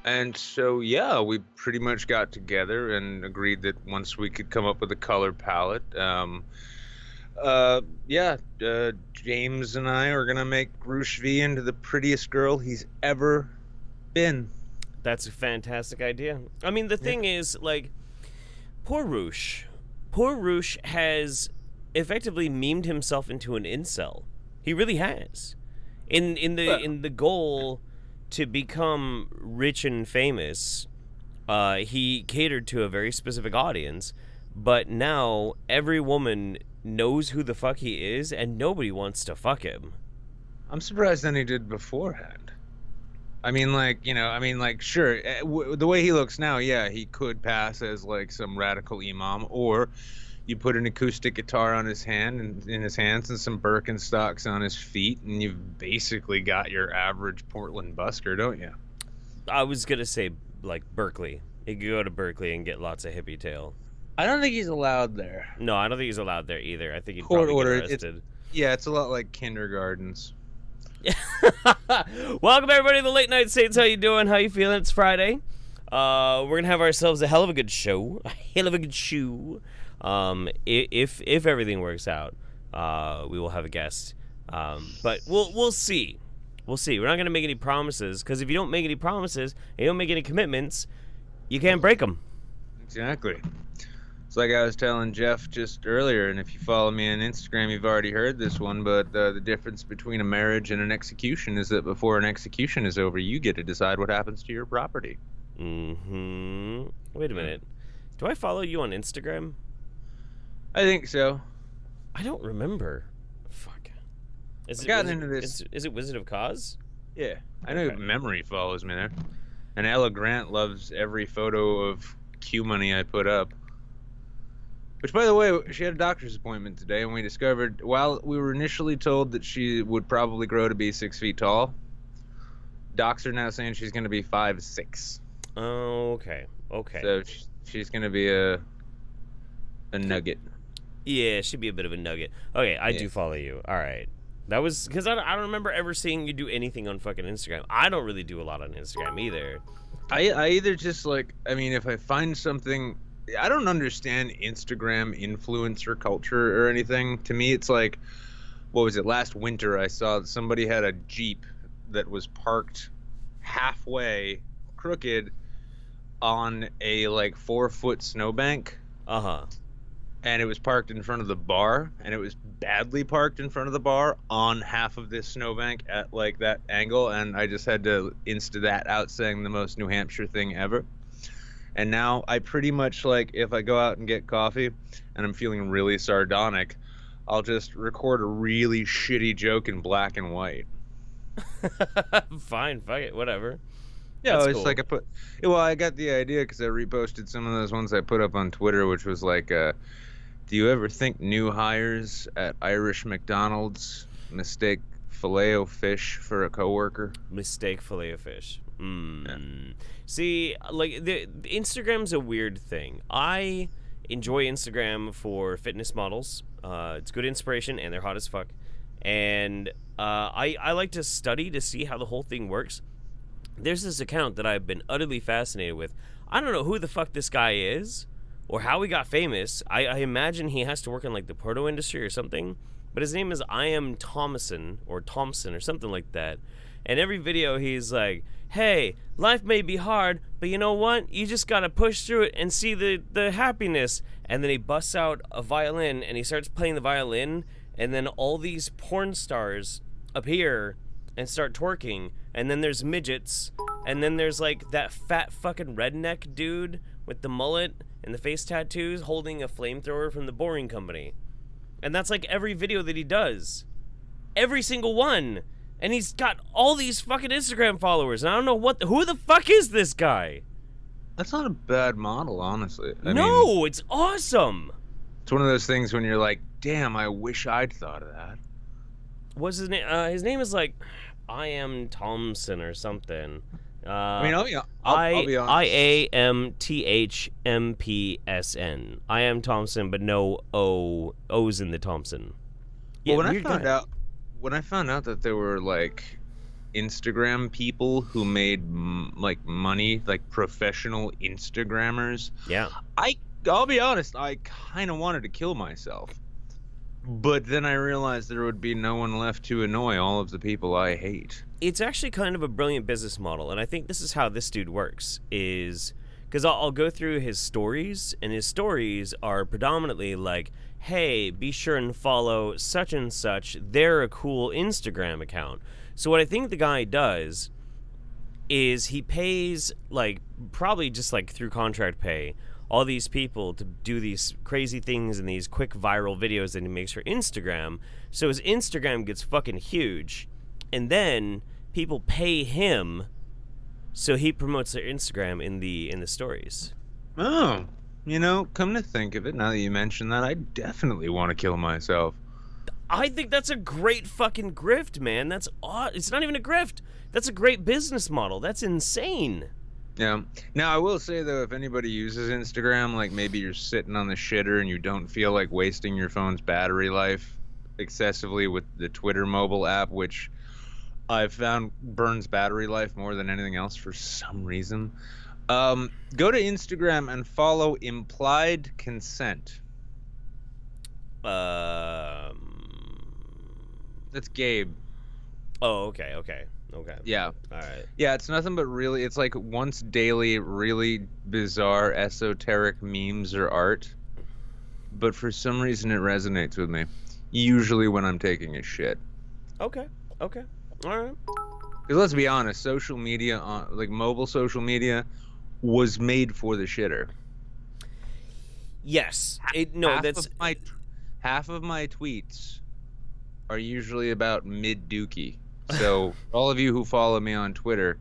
And so, yeah, we pretty much got together and agreed that once we could come up with a color palette, yeah, James and I are gonna make Roosh V into the prettiest girl he's ever been. That's a fantastic idea. I mean, the thing is, like, poor Roosh. Poor Roosh has effectively memed himself into an incel. He really has. In the goal to become rich and famous, he catered to a very specific audience, but now every woman knows who the fuck he is, and nobody wants to fuck him. I'm surprised than he did beforehand. I mean, like, sure, the way he looks now, yeah, he could pass as like some radical imam, or you put an acoustic guitar on his hand and in his hands and some Birkenstocks on his feet, and you've basically got your average Portland busker, don't you? I was gonna say, like, Berkeley. You could go to Berkeley and get lots of hippie tail. I don't think he's allowed there. No, I don't think he's allowed there either. I think he'd Court probably order. get arrested. It's a lot like kindergartens. Welcome everybody to the Late Night Saints. How you doing? How you feeling? It's Friday. We're gonna have ourselves a hell of a good show. If everything works out, we will have a guest. But we'll see. We'll see. We're not gonna make any promises, because if you don't make any promises and you don't make any commitments, you can't break them. Exactly. It's like I was telling Jeff just earlier, and if you follow me on Instagram, you've already heard this one, but the difference between a marriage and an execution is that before an execution is over, you get to decide what happens to your property. Mm-hmm. Wait a minute. Do I follow you on Instagram? I think so. I don't remember. Fuck. Is it Wizard of Cause? Yeah. I know memory follows me there. And Ella Grant loves every photo of Q money I put up. Which, by the way, she had a doctor's appointment today, and we discovered, while we were initially told that she would probably grow to be 6 feet tall, docs are now saying she's going to be 5'6". Oh, okay. So she's going to be a nugget. Yeah, she'd be a bit of a nugget. Okay, I do follow you. All right. That was because I don't remember ever seeing you do anything on fucking Instagram. I don't really do a lot on Instagram either. I either just, like, I mean, if I find something... I don't understand Instagram influencer culture or anything. To me, it's like, what was it? Last winter, I saw that somebody had a Jeep that was parked halfway crooked on a, like, 4-foot snowbank. Uh-huh. And it was parked in front of the bar, and it was badly parked in front of the bar on half of this snowbank at, like, that angle. And I just had to Insta that out saying the most New Hampshire thing ever. And now I pretty much, like, if I go out and get coffee and I'm feeling really sardonic, I'll just record a really shitty joke in black and white. Fine, fuck it, whatever. Yeah, That's it's cool. like I got the idea because I reposted some of those ones I put up on Twitter, which was like, do you ever think new hires at Irish McDonald's mistake Filet-O-Fish for a coworker? Mistake Filet-O-Fish. Yeah. See, like, the Instagram's a weird thing. I enjoy Instagram for fitness models. It's good inspiration, and they're hot as fuck. And I like to study to see how the whole thing works. There's this account that I've been utterly fascinated with. I don't know who the fuck this guy is or how he got famous. I imagine he has to work in, like, the porno industry or something. But his name is I Am Thompson or something like that. And every video he's like, hey, life may be hard, but you know what? You just gotta push through it and see the happiness. And then he busts out a violin and he starts playing the violin, and then all these porn stars appear and start twerking. And then there's midgets, and then there's, like, that fat fucking redneck dude with the mullet and the face tattoos holding a flamethrower from the Boring Company. And that's, like, every video that he does. Every single one. And he's got all these fucking Instagram followers. And I don't know who the fuck is this guy? That's not a bad model, honestly. I No, mean, it's awesome. it's one of those things when you're like, damn, I wish I'd thought of that. What's his name? His name is, like, I Am Thompson or something. I mean, I'll be honest. IAMTHMPSN. I Am Thompson, but no O's in the Thompson. Yeah, when I found out that there were, like, Instagram people who made like money, like professional Instagrammers. Yeah. I'll be honest, I kind of wanted to kill myself. But then I realized there would be no one left to annoy all of the people I hate. It's actually kind of a brilliant business model, and I think this is how this dude works, is because I'll go through his stories, and his stories are predominantly like, hey, be sure and follow such and such, they're a cool Instagram account. So what I think the guy does is he pays, like, probably just like through contract pay, all these people to do these crazy things and these quick viral videos that he makes for Instagram. So his Instagram gets fucking huge, and then people pay him so he promotes their Instagram in the stories. Oh, come to think of it, now that you mention that, I definitely want to kill myself. I think that's a great fucking grift, man. That's odd. It's not even a grift. That's a great business model. That's insane. Yeah. Now, I will say, though, if anybody uses Instagram, like maybe you're sitting on the shitter and you don't feel like wasting your phone's battery life excessively with the Twitter mobile app, which I've found burns battery life more than anything else for some reason, go to Instagram and follow Implied Consent. That's Gabe. Oh, okay. Yeah. All right. Yeah, it's nothing but really, it's like once daily, really bizarre, esoteric memes or art. But for some reason, it resonates with me. Usually when I'm taking a shit. Okay. All right. Because let's be honest, social media, like mobile social media, was made for the shitter. Yes. Half of my tweets are usually about mid-dookie. So all of you who follow me on Twitter,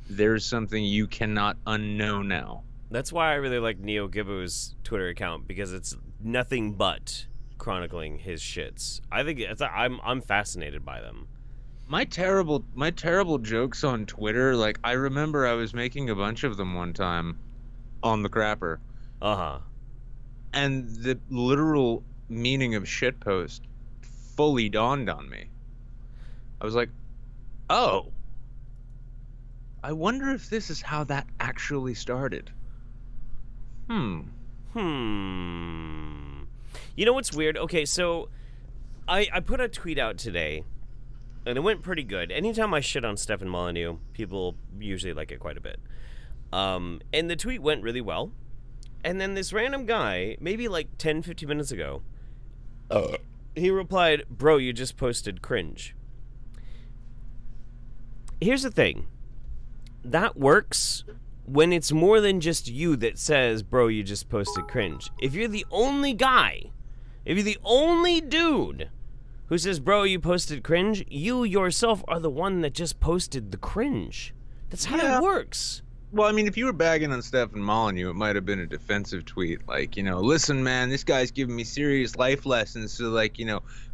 there's something you cannot unknow now. That's why I really like Neoga Boo's Twitter account, because it's nothing but chronicling his shits. I think I'm fascinated by them. My terrible jokes on Twitter, like I remember I was making a bunch of them one time on the crapper. Uh-huh. And the literal meaning of shitpost fully dawned on me. I was like, oh, I wonder if this is how that actually started. You know what's weird? Okay, so I put a tweet out today, and it went pretty good. Anytime I shit on Stefan Molyneux, people usually like it quite a bit. And the tweet went really well. And then this random guy, maybe like 10, 15 minutes ago, he replied, bro, you just posted cringe. Here's the thing. That works when it's more than just you that says, bro, you just posted cringe. If you're the only guy, if you're the only dude who says, bro, you posted cringe, you yourself are the one that just posted the cringe. That's how it works. Well, I mean, if you were bagging on Stefan Molyneux, it might have been a defensive tweet. Like, listen, man, this guy's giving me serious life lessons. So, like,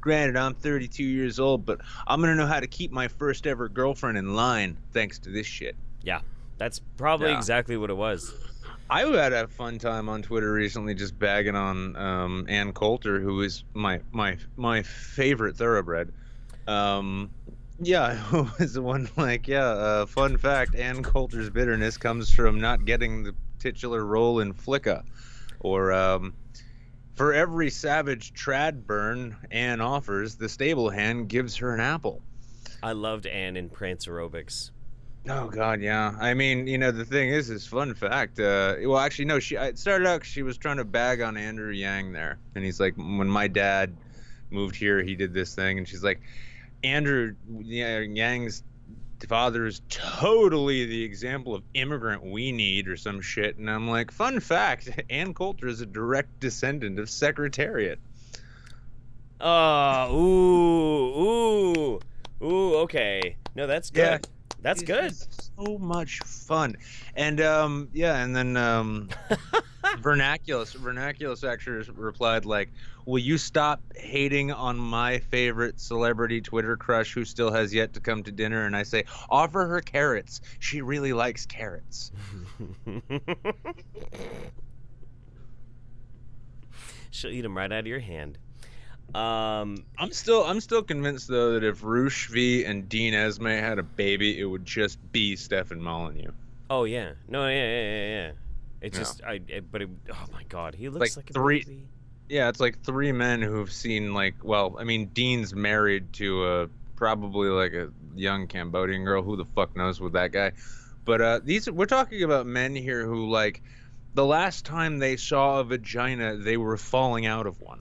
granted, I'm 32 years old, but I'm going to know how to keep my first ever girlfriend in line thanks to this shit. Yeah, that's probably exactly what it was. I had a fun time on Twitter recently just bagging on Ann Coulter, who is my favorite thoroughbred. Yeah, who was the one like, fun fact, Ann Coulter's bitterness comes from not getting the titular role in Flicka. Or, for every savage trad burn Ann offers, the stable hand gives her an apple. I loved Ann in Prance Aerobics. Oh, God, yeah. I mean, the thing is fun fact. Well, actually, no, it started out 'cause she was trying to bag on Andrew Yang there. And he's like, when my dad moved here, he did this thing. And she's like, Andrew Yang's father is totally the example of immigrant we need or some shit. And I'm like, fun fact, Ann Coulter is a direct descendant of Secretariat. Ooh, okay. No, that's good. Yeah, that's good. So much fun. And and then Vernaculus actually replied like, will you stop hating on my favorite celebrity Twitter crush who still has yet to come to dinner? And I say, offer her carrots. She really likes carrots. She'll eat them right out of your hand. I'm still convinced though that if Roosh V and Dean Esme had a baby, it would just be Stefan Molyneux. Oh yeah, no, yeah. It's Yeah. just oh my god, he Like looks like a three. baby. Yeah, it's like three men who've seen like, well, I mean, Dean's married to a probably like a young Cambodian girl. Who the fuck knows with that guy? But these we're talking about men here who like the last time they saw a vagina, they were falling out of one.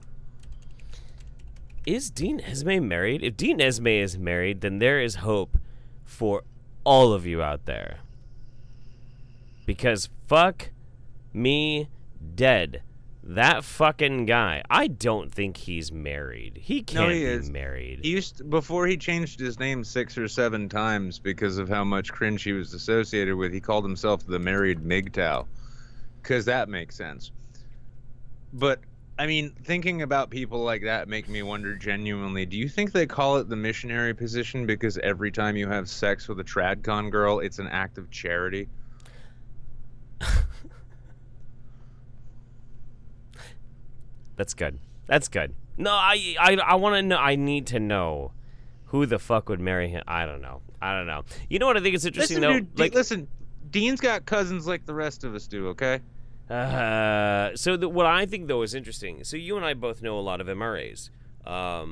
Is Dean Esme married? If Dean Esme is married, then there is hope for all of you out there. Because fuck me dead. That fucking guy. I don't think he's married. He can't he be is. married. He used to, before he changed his name 6 or 7 times because of how much cringe he was associated with. He called himself the Married MGTOW, because that makes sense. But I mean, thinking about people like that make me wonder genuinely, do you think they call it the missionary position because every time you have sex with a tradcon girl, it's an act of charity? That's good. That's good. No, I want to know. I need to know who the fuck would marry him. I don't know. You know what I think is interesting though? Listen, Dean's got cousins like the rest of us do, okay? What I think though is interesting. So you and I both know a lot of MRAs. I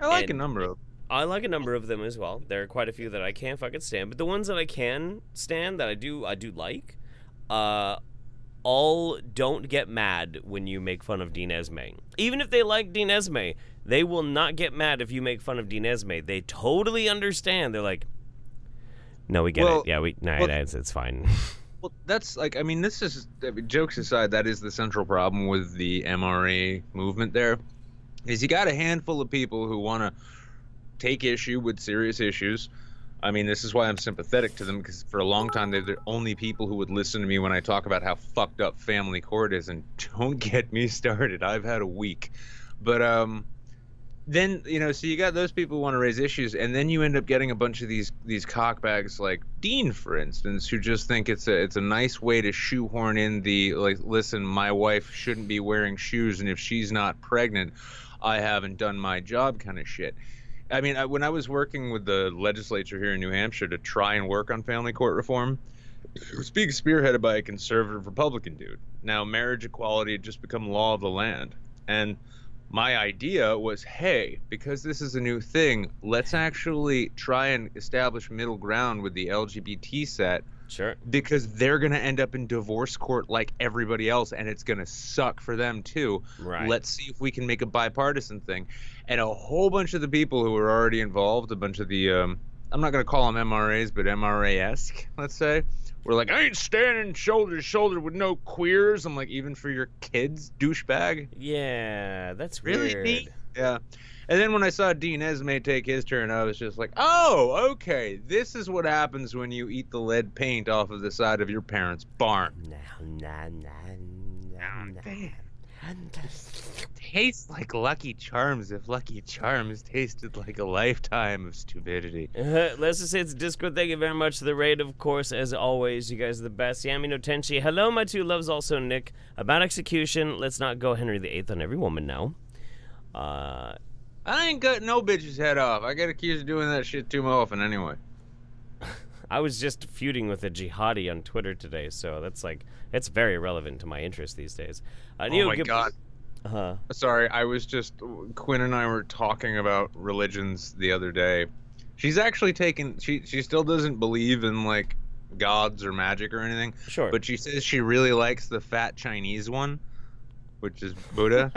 like a number of. I like a number of them as well. There are quite a few that I can't fucking stand, but the ones that I can stand, that I do like, all don't get mad when you make fun of Dean Esme. Even if they like Dean Esme, they will not get mad if you make fun of Dean Esme. They totally understand. They're like, no, we get it. Yeah, it's fine. Well, that's like, I mean, this is, jokes aside, that is the central problem with the MRA movement there, is you got a handful of people who want to take issue with serious issues. I mean, this is why I'm sympathetic to them, because for a long time they're the only people who would listen to me when I talk about how fucked up family court is, and don't get me started. I've had a week. But then, so you got those people who want to raise issues, and then you end up getting a bunch of these cockbags like Dean, for instance, who just think it's a nice way to shoehorn in the, like, listen, my wife shouldn't be wearing shoes, and if she's not pregnant, I haven't done my job kind of shit. I mean, when I was working with the legislature here in New Hampshire to try and work on family court reform, it was being spearheaded by a conservative Republican dude. Now, marriage equality had just become law of the land. And my idea was, hey, because this is a new thing, let's actually try and establish middle ground with the LGBT set. Sure. Because they're going to end up in divorce court like everybody else, and it's going to suck for them too. Right. Let's see if we can make a bipartisan thing. And a whole bunch of the people who were already involved, a bunch of the, I'm not going to call them MRAs, but MRA-esque, let's say, were like, I ain't standing shoulder to shoulder with no queers. I'm like, even for your kids, douchebag? Yeah, that's really weird. Neat? Yeah. And then when I saw Dean Esme take his turn, I was just like, oh, okay, this is what happens when you eat the lead paint off of the side of your parents' barn. Tastes like Lucky Charms if Lucky Charms tasted like a lifetime of stupidity. Let's just say it's Discord. Thank you very much. The raid, of course, as always. You guys are the best. Yami no Tenchi. Hello, my two loves. Also, Nick. About execution, let's not go Henry VIII on every woman now. I ain't got no bitch's head off. I get accused of doing that shit too often anyway. I was just feuding with a jihadi on Twitter today, so it's very relevant to my interest these days. Oh my God. Sorry, I was just, Quinn and I were talking about religions the other day. She's actually she still doesn't believe in, like, gods or magic or anything. Sure. But she says she really likes the fat Chinese one, which is Buddha.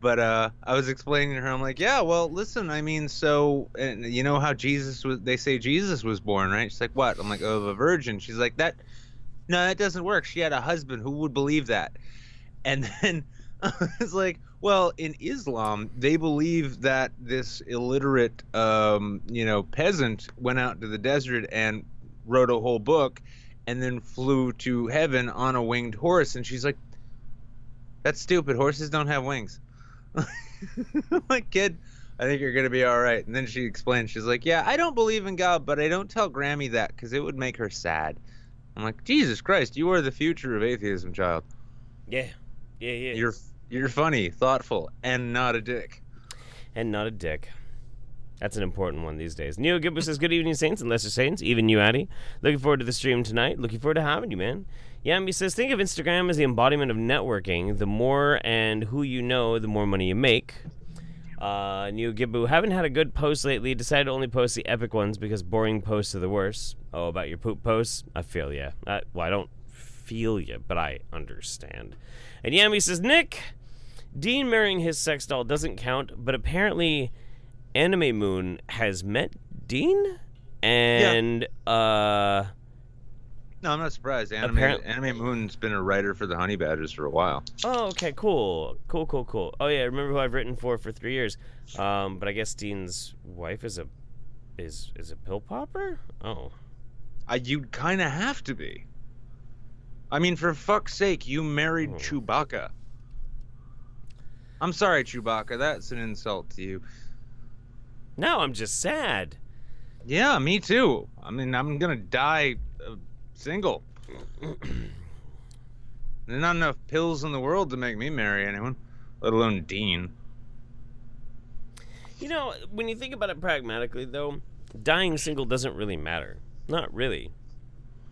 But I was explaining to her, I'm like, yeah, well, listen, I mean, so, and you know how they say Jesus was born, right? She's like, what? I'm like, oh, of a virgin. She's like, no, that doesn't work. She had a husband. Who would believe that? And then I was like, well, in Islam, they believe that this illiterate, peasant went out to the desert and wrote a whole book and then flew to heaven on a winged horse. And she's like, that's stupid. Horses don't have wings. I'm like, kid, I think you're going to be all right. And then she explained, she's like, yeah, I don't believe in God, but I don't tell Grammy that because it would make her sad. I'm like, Jesus Christ, you are the future of atheism, child. Yeah. You're funny, thoughtful, and not a dick. And not a dick. That's an important one these days. Neoga Boo says, good evening, Saints and Lesser Saints. Even you, Addy. Looking forward to the stream tonight. Looking forward to having you, man. Yambi says, think of Instagram as the embodiment of networking. The more and who you know, the more money you make. Neoga Boo, haven't had a good post lately. Decided to only post the epic ones because boring posts are the worst. Oh, about your poop posts? I feel ya. I don't feel ya, but I understand. And Yambi says, Nick, Dean marrying his sex doll doesn't count, but apparently Anime Moon has met Dean? And, No, I'm not surprised. Anime Moon's been a writer for the Honey Badgers for a while. Oh, okay, cool. Cool. Oh, yeah, remember who I've written for 3 years. But I guess Dean's wife is a pill popper? Oh. You'd kind of have to be. I mean, for fuck's sake, you married Chewbacca. I'm sorry, Chewbacca. That's an insult to you. No, I'm just sad. Yeah, me too. I mean, I'm gonna die single. There's not enough pills in the world to make me marry anyone, let alone Dean. You know, when you think about it pragmatically, though, dying single doesn't really matter. Not really.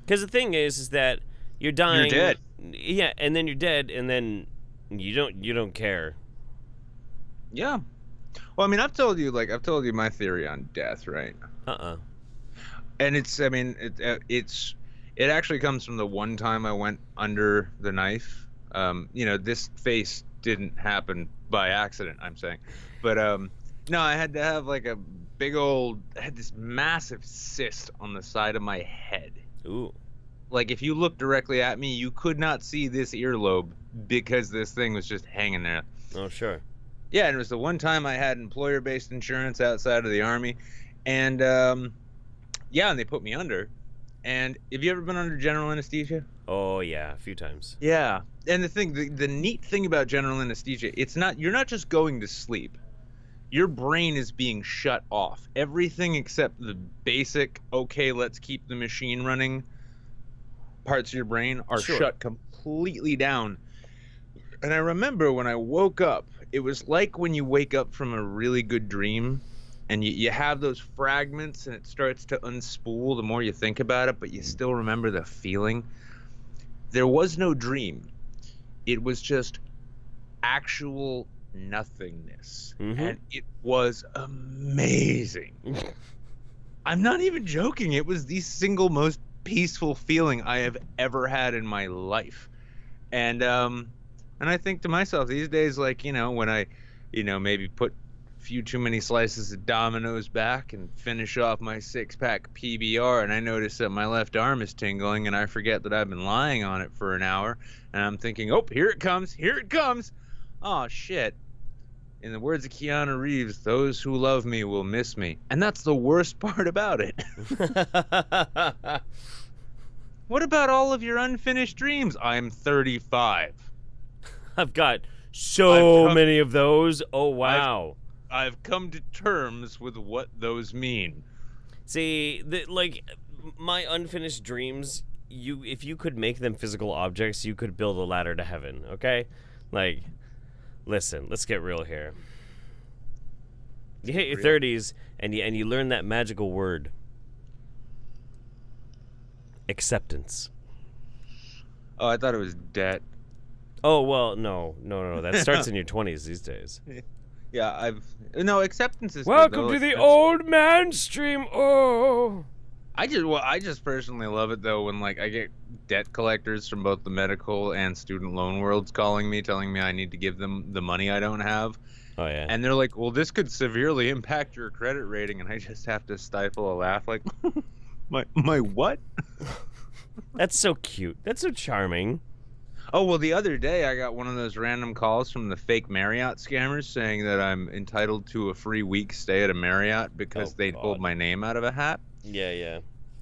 Because the thing is that you're dying. You're dead. Yeah, and then you're dead, and then you don't care. Yeah. Well, I mean, I've told you my theory on death, right? And it actually comes from the one time I went under the knife. This face didn't happen by accident, I'm saying. But no, I had to have like I had this massive cyst on the side of my head. Ooh. Like if you looked directly at me, you could not see this earlobe because this thing was just hanging there. Oh, sure. Yeah, and it was the one time I had employer-based insurance outside of the Army. And, and they put me under. And have you ever been under general anesthesia? Oh, yeah, a few times. Yeah. And the neat thing about general anesthesia, you're not just going to sleep. Your brain is being shut off. Everything except the basic, okay, let's keep the machine running parts of your brain are shut completely down. And I remember when I woke up, it was like when you wake up from a really good dream and you have those fragments and it starts to unspool the more you think about it, but you still remember the feeling. There was no dream. It was just actual nothingness. Mm-hmm. And it was amazing. I'm not even joking. It was the single most peaceful feeling I have ever had in my life. And I think to myself these days, like, when I, maybe put a few too many slices of Domino's back and finish off my 6-pack PBR, and I notice that my left arm is tingling, and I forget that I've been lying on it for an hour, and I'm thinking, oh, here it comes. Oh, shit. In the words of Keanu Reeves, those who love me will miss me. And that's the worst part about it. What about all of your unfinished dreams? I'm 35. I've got so many of those. Oh, wow. I've come to terms with what those mean. See, my unfinished dreams, if you could make them physical objects, you could build a ladder to heaven, okay? Like, listen, let's get real here. You hit your 30s, and you learn that magical word. Acceptance. Oh, I thought it was debt. Oh, well, no. That starts in your 20s these days. Yeah, acceptance is Welcome good, to the old man stream. Oh. I just personally love it though when I get debt collectors from both the medical and student loan worlds calling me, telling me I need to give them the money I don't have. Oh yeah. And they're like, "Well, this could severely impact your credit rating," and I just have to stifle a laugh, like, "My what?" That's so cute. That's so charming. Oh, well, the other day I got one of those random calls from the fake Marriott scammers saying that I'm entitled to a free week stay at a Marriott because they pulled my name out of a hat. Yeah.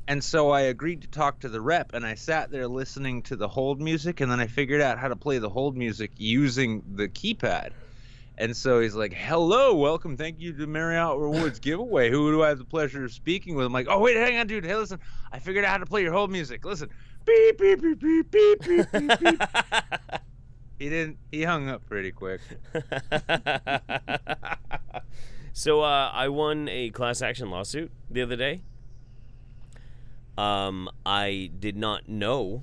And so I agreed to talk to the rep, and I sat there listening to the hold music, and then I figured out how to play the hold music using the keypad. And so he's like, "Hello, welcome, thank you to Marriott Rewards giveaway. Who do I have the pleasure of speaking with?" I'm like, "Oh, wait, hang on, dude. Hey, listen, I figured out how to play your hold music. Listen. Beep, beep, beep, beep, beep, beep, beep, beep." He hung up pretty quick. So I won a class action lawsuit the other day. I did not know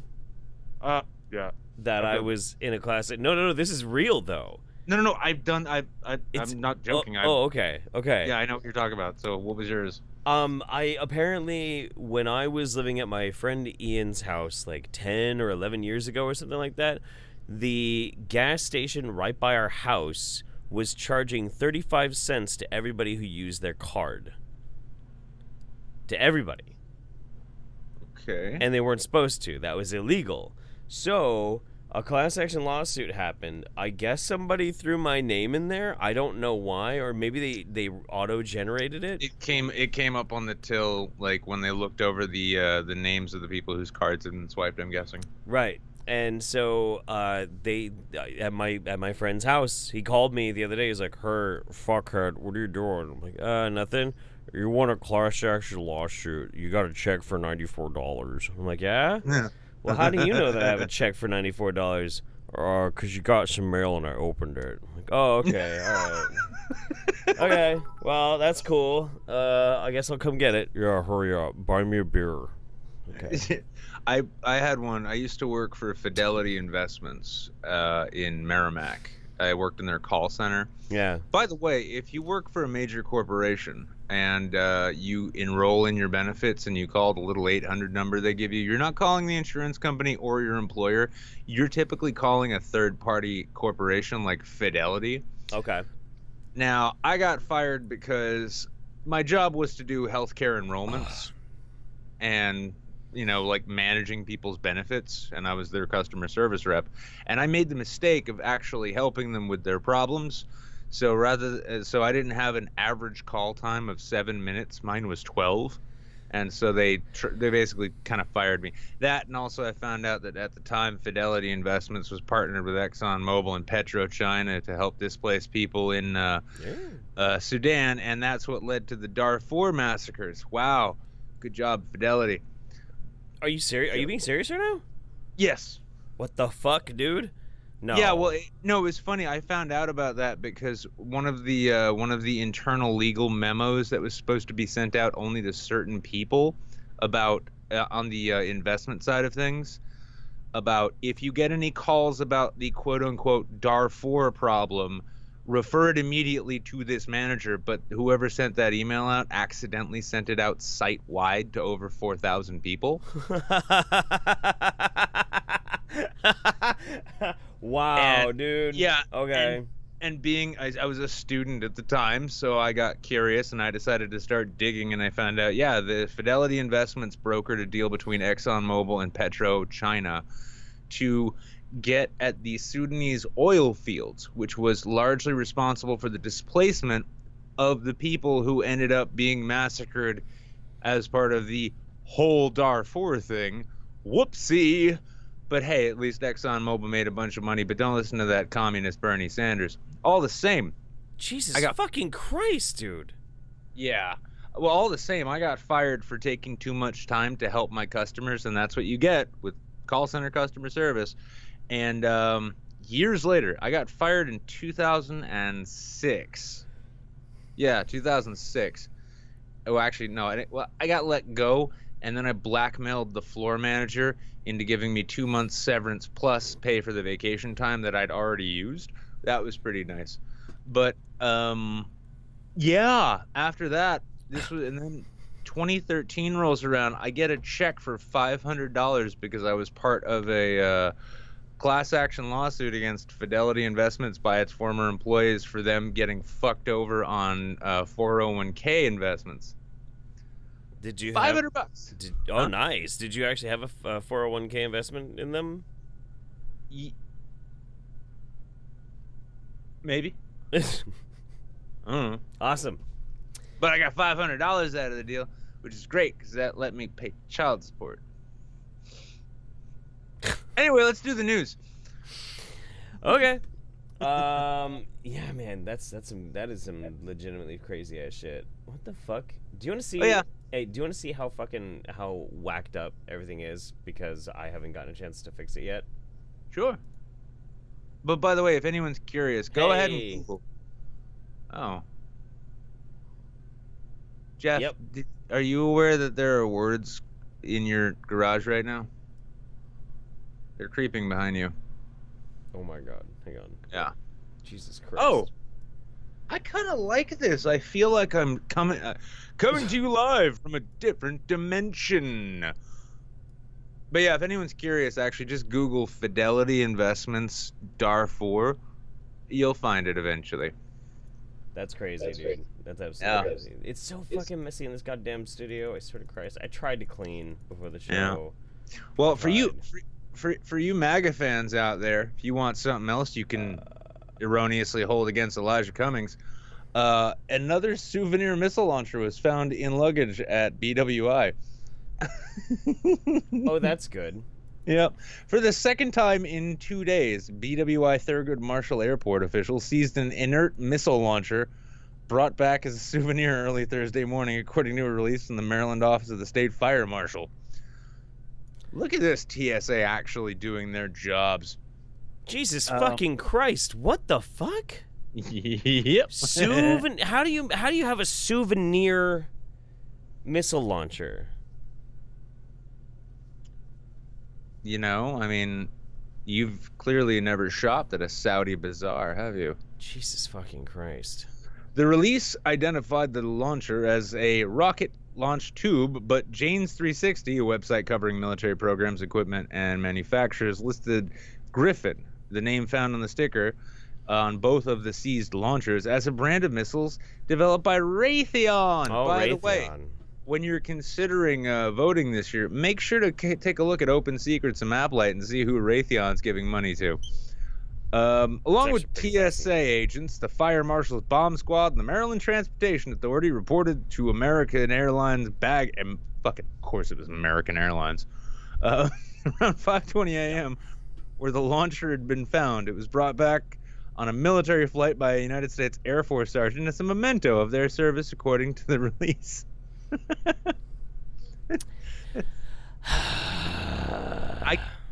Yeah. that I was in a class. No. This is real though. No. It's I'm not joking. okay. Yeah, I know what you're talking about. So what was yours? I apparently, when I was living at my friend Ian's house like 10 or 11 years ago or something like that, the gas station right by our house was charging 35 cents to everybody who used their card. To everybody. Okay. And they weren't supposed to. That was illegal. So a class action lawsuit happened. I guess somebody threw my name in there. I don't know why, or maybe they auto generated it. It came up on the till like when they looked over the names of the people whose cards had been swiped, I'm guessing. Right. And so they at my friend's house, he called me the other day. He's like, "Her fuckhead, what are you doing?" I'm like, nothing. You want a class action lawsuit? You got a check for $94. I'm like, yeah. Yeah. Well, how do you know that I have a check for $94? Because you got some mail and I opened it. I'm like, oh, okay, all right. Okay, well, that's cool. I guess I'll come get it. Yeah, hurry up. Buy me a beer. Okay. I had one. I used to work for Fidelity Investments in Merrimack. I worked in their call center. Yeah. By the way, if you work for a major corporation and you enroll in your benefits and you call the little 800 number they give you, you're not calling the insurance company or your employer. You're typically calling a third-party corporation like Fidelity. Okay. Now, I got fired because my job was to do healthcare enrollments and, you know, like managing people's benefits, and I was their customer service rep. And I made the mistake of actually helping them with their problems. So so I didn't have an average call time of 7 minutes. Mine was 12. And so they basically kind of fired me. That, and also I found out that at the time Fidelity Investments was partnered with ExxonMobil and PetroChina to help displace people in Sudan, and that's what led to the Darfur massacres. Wow, good job, Fidelity. Are you serious? Are you being serious right now? Yes. What the fuck, dude? No. Yeah, well, no, it was funny. I found out about that because one of the internal legal memos that was supposed to be sent out only to certain people about on the investment side of things, about if you get any calls about the quote unquote Darfur problem, refer it immediately to this manager. But whoever sent that email out accidentally sent it out site wide to over 4,000 people. Wow, dude. Yeah. Okay. And being, I was a student at the time, so I got curious and I decided to start digging, and I found out, yeah, the Fidelity Investments brokered a deal between ExxonMobil and PetroChina to get at the Sudanese oil fields, which was largely responsible for the displacement of the people who ended up being massacred as part of the whole Darfur thing. Whoopsie. But hey, at least ExxonMobil made a bunch of money. But don't listen to that communist Bernie Sanders. All the same. Jesus fucking Christ, dude. Yeah. Well, all the same, I got fired for taking too much time to help my customers, and that's what you get with call center customer service. And years later, I got fired in 2006. Yeah, 2006. Oh, actually, no. I got let go, and then I blackmailed the floor manager into giving me 2 months severance plus pay for the vacation time that I'd already used. That was pretty nice. But yeah, after that, and then 2013 rolls around, I get a check for $500 because I was part of a class action lawsuit against Fidelity Investments by its former employees for them getting fucked over on 401k investments. Did you $500? Nice. Did you actually have a 401k investment in them? Maybe. I don't know. Awesome. But I got $500 out of the deal, which is great because that let me pay child support. Anyway, let's do the news. Okay. Yeah, man, that is some legitimately crazy ass shit. What the fuck? Do you want to see? Oh, yeah. Hey, do you want to see how whacked up everything is? Because I haven't gotten a chance to fix it yet. Sure. But by the way, if anyone's curious, go ahead and Google. Oh. Jeff, Yep. are you aware that there are words in your garage right now? They're creeping behind you. Oh my God. Hang on. Yeah. Jesus Christ. Oh, I kind of like this. I feel like I'm coming to you live from a different dimension. But yeah, if anyone's curious, actually just Google Fidelity Investments Darfur. You'll find it eventually. That's crazy, dude. That's Yeah. absolutely crazy. It's so fucking messy in this goddamn studio. I swear to Christ. I tried to clean before the Yeah. show. Well, for you, Tried. for you MAGA fans out there, if you want something else you can erroneously hold against Elijah Cummings, another souvenir missile launcher was found in luggage at BWI. Oh, that's good. Yep. For the second time in 2 days, BWI Thurgood Marshall Airport officials seized an inert missile launcher brought back as a souvenir early Thursday morning, according to a release from the Maryland office of the state fire marshal. Look at this TSA actually doing their jobs. Jesus fucking Christ. What the fuck? Yep. How do you have a souvenir missile launcher? You know, I mean, you've clearly never shopped at a Saudi bazaar, have you? Jesus fucking Christ. The release identified the launcher as a rocket launch tube, but Jane's 360, a website covering military programs, equipment, and manufacturers, listed Griffin, the name found on the sticker, on both of the seized launchers, as a brand of missiles developed by Raytheon. Oh, By Raytheon. the way, when you're considering voting this year, make sure to take a look at Open Secrets and Maplight and see who Raytheon's giving money to. Along with TSA agents, the Fire Marshal's Bomb Squad, and the Maryland Transportation Authority reported to American Airlines and fucking, of course it was American Airlines, around 5:20 a.m., where the launcher had been found. It was brought back on a military flight by a United States Air Force sergeant as a memento of their service, according to the release.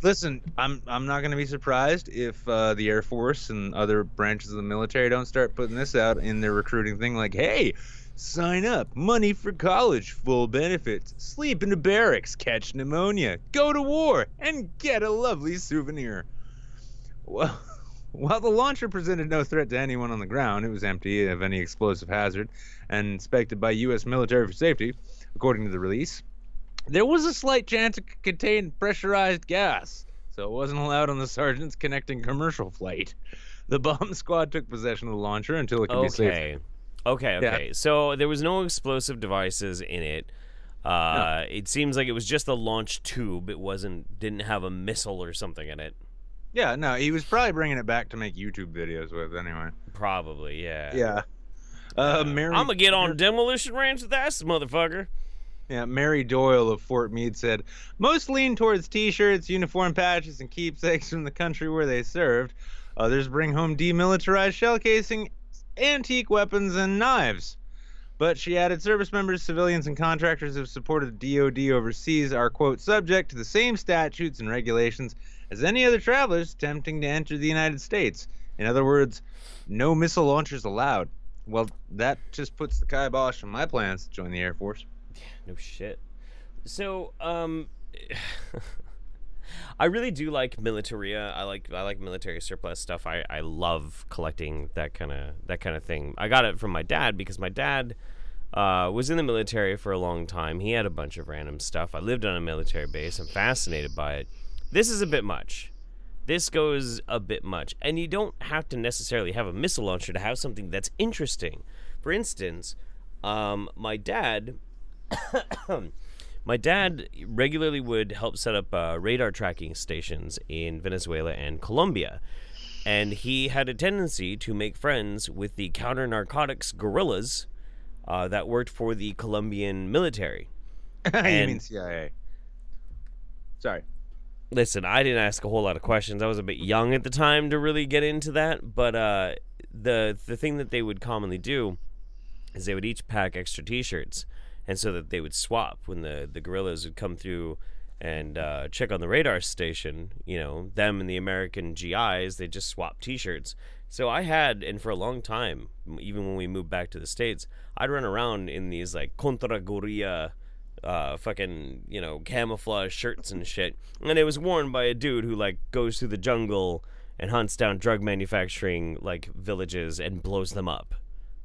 Listen, I'm not going to be surprised if the Air Force and other branches of the military don't start putting this out in their recruiting thing, like, hey, sign up, money for college, full benefits, sleep in the barracks, catch pneumonia, go to war, and get a lovely souvenir. Well, while the launcher presented no threat to anyone on the ground, it was empty of any explosive hazard and inspected by U.S. military for safety, according to the release. There was a slight chance it could contain pressurized gas, so it wasn't allowed on the sergeant's connecting commercial flight. The bomb squad took possession of the launcher until it could be safe. Okay. Yeah. So there was no explosive devices in it. No. It seems like it was just a launch tube. It didn't have a missile or something in it. Yeah, no, he was probably bringing it back to make YouTube videos with anyway. Probably, yeah. Yeah. I'm gonna get on Demolition Ranch with that motherfucker. Yeah, Mary Doyle of Fort Meade said, most lean towards T-shirts, uniform patches, and keepsakes from the country where they served. Others bring home demilitarized shell casing, antique weapons, and knives. But she added, service members, civilians, and contractors who have supported DOD overseas are, quote, subject to the same statutes and regulations as any other travelers attempting to enter the United States. In other words, no missile launchers allowed. Well, that just puts the kibosh on my plans to join the Air Force. No shit. So, I really do like militaria. I like military surplus stuff. I love collecting that kind of thing. I got it from my dad because my dad was in the military for a long time. He had a bunch of random stuff. I lived on a military base. I'm fascinated by it. This is a bit much. This goes a bit much. And you don't have to necessarily have a missile launcher to have something that's interesting. For instance, my dad regularly would help set up radar tracking stations in Venezuela and Colombia. And he had a tendency to make friends with the counter-narcotics guerrillas that worked for the Colombian military. You mean CIA. Sorry. Listen, I didn't ask a whole lot of questions. I was a bit young at the time to really get into that. But the thing that they would commonly do is they would each pack extra T-shirts. And so that they would swap when the guerrillas would come through and check on the radar station, you know, them and the American GIs, they just swap T-shirts. So I had, and for a long time, even when we moved back to the States, I'd run around in these like contra gorilla, fucking, you know, camouflage shirts and shit, and it was worn by a dude who like goes through the jungle and hunts down drug manufacturing like villages and blows them up.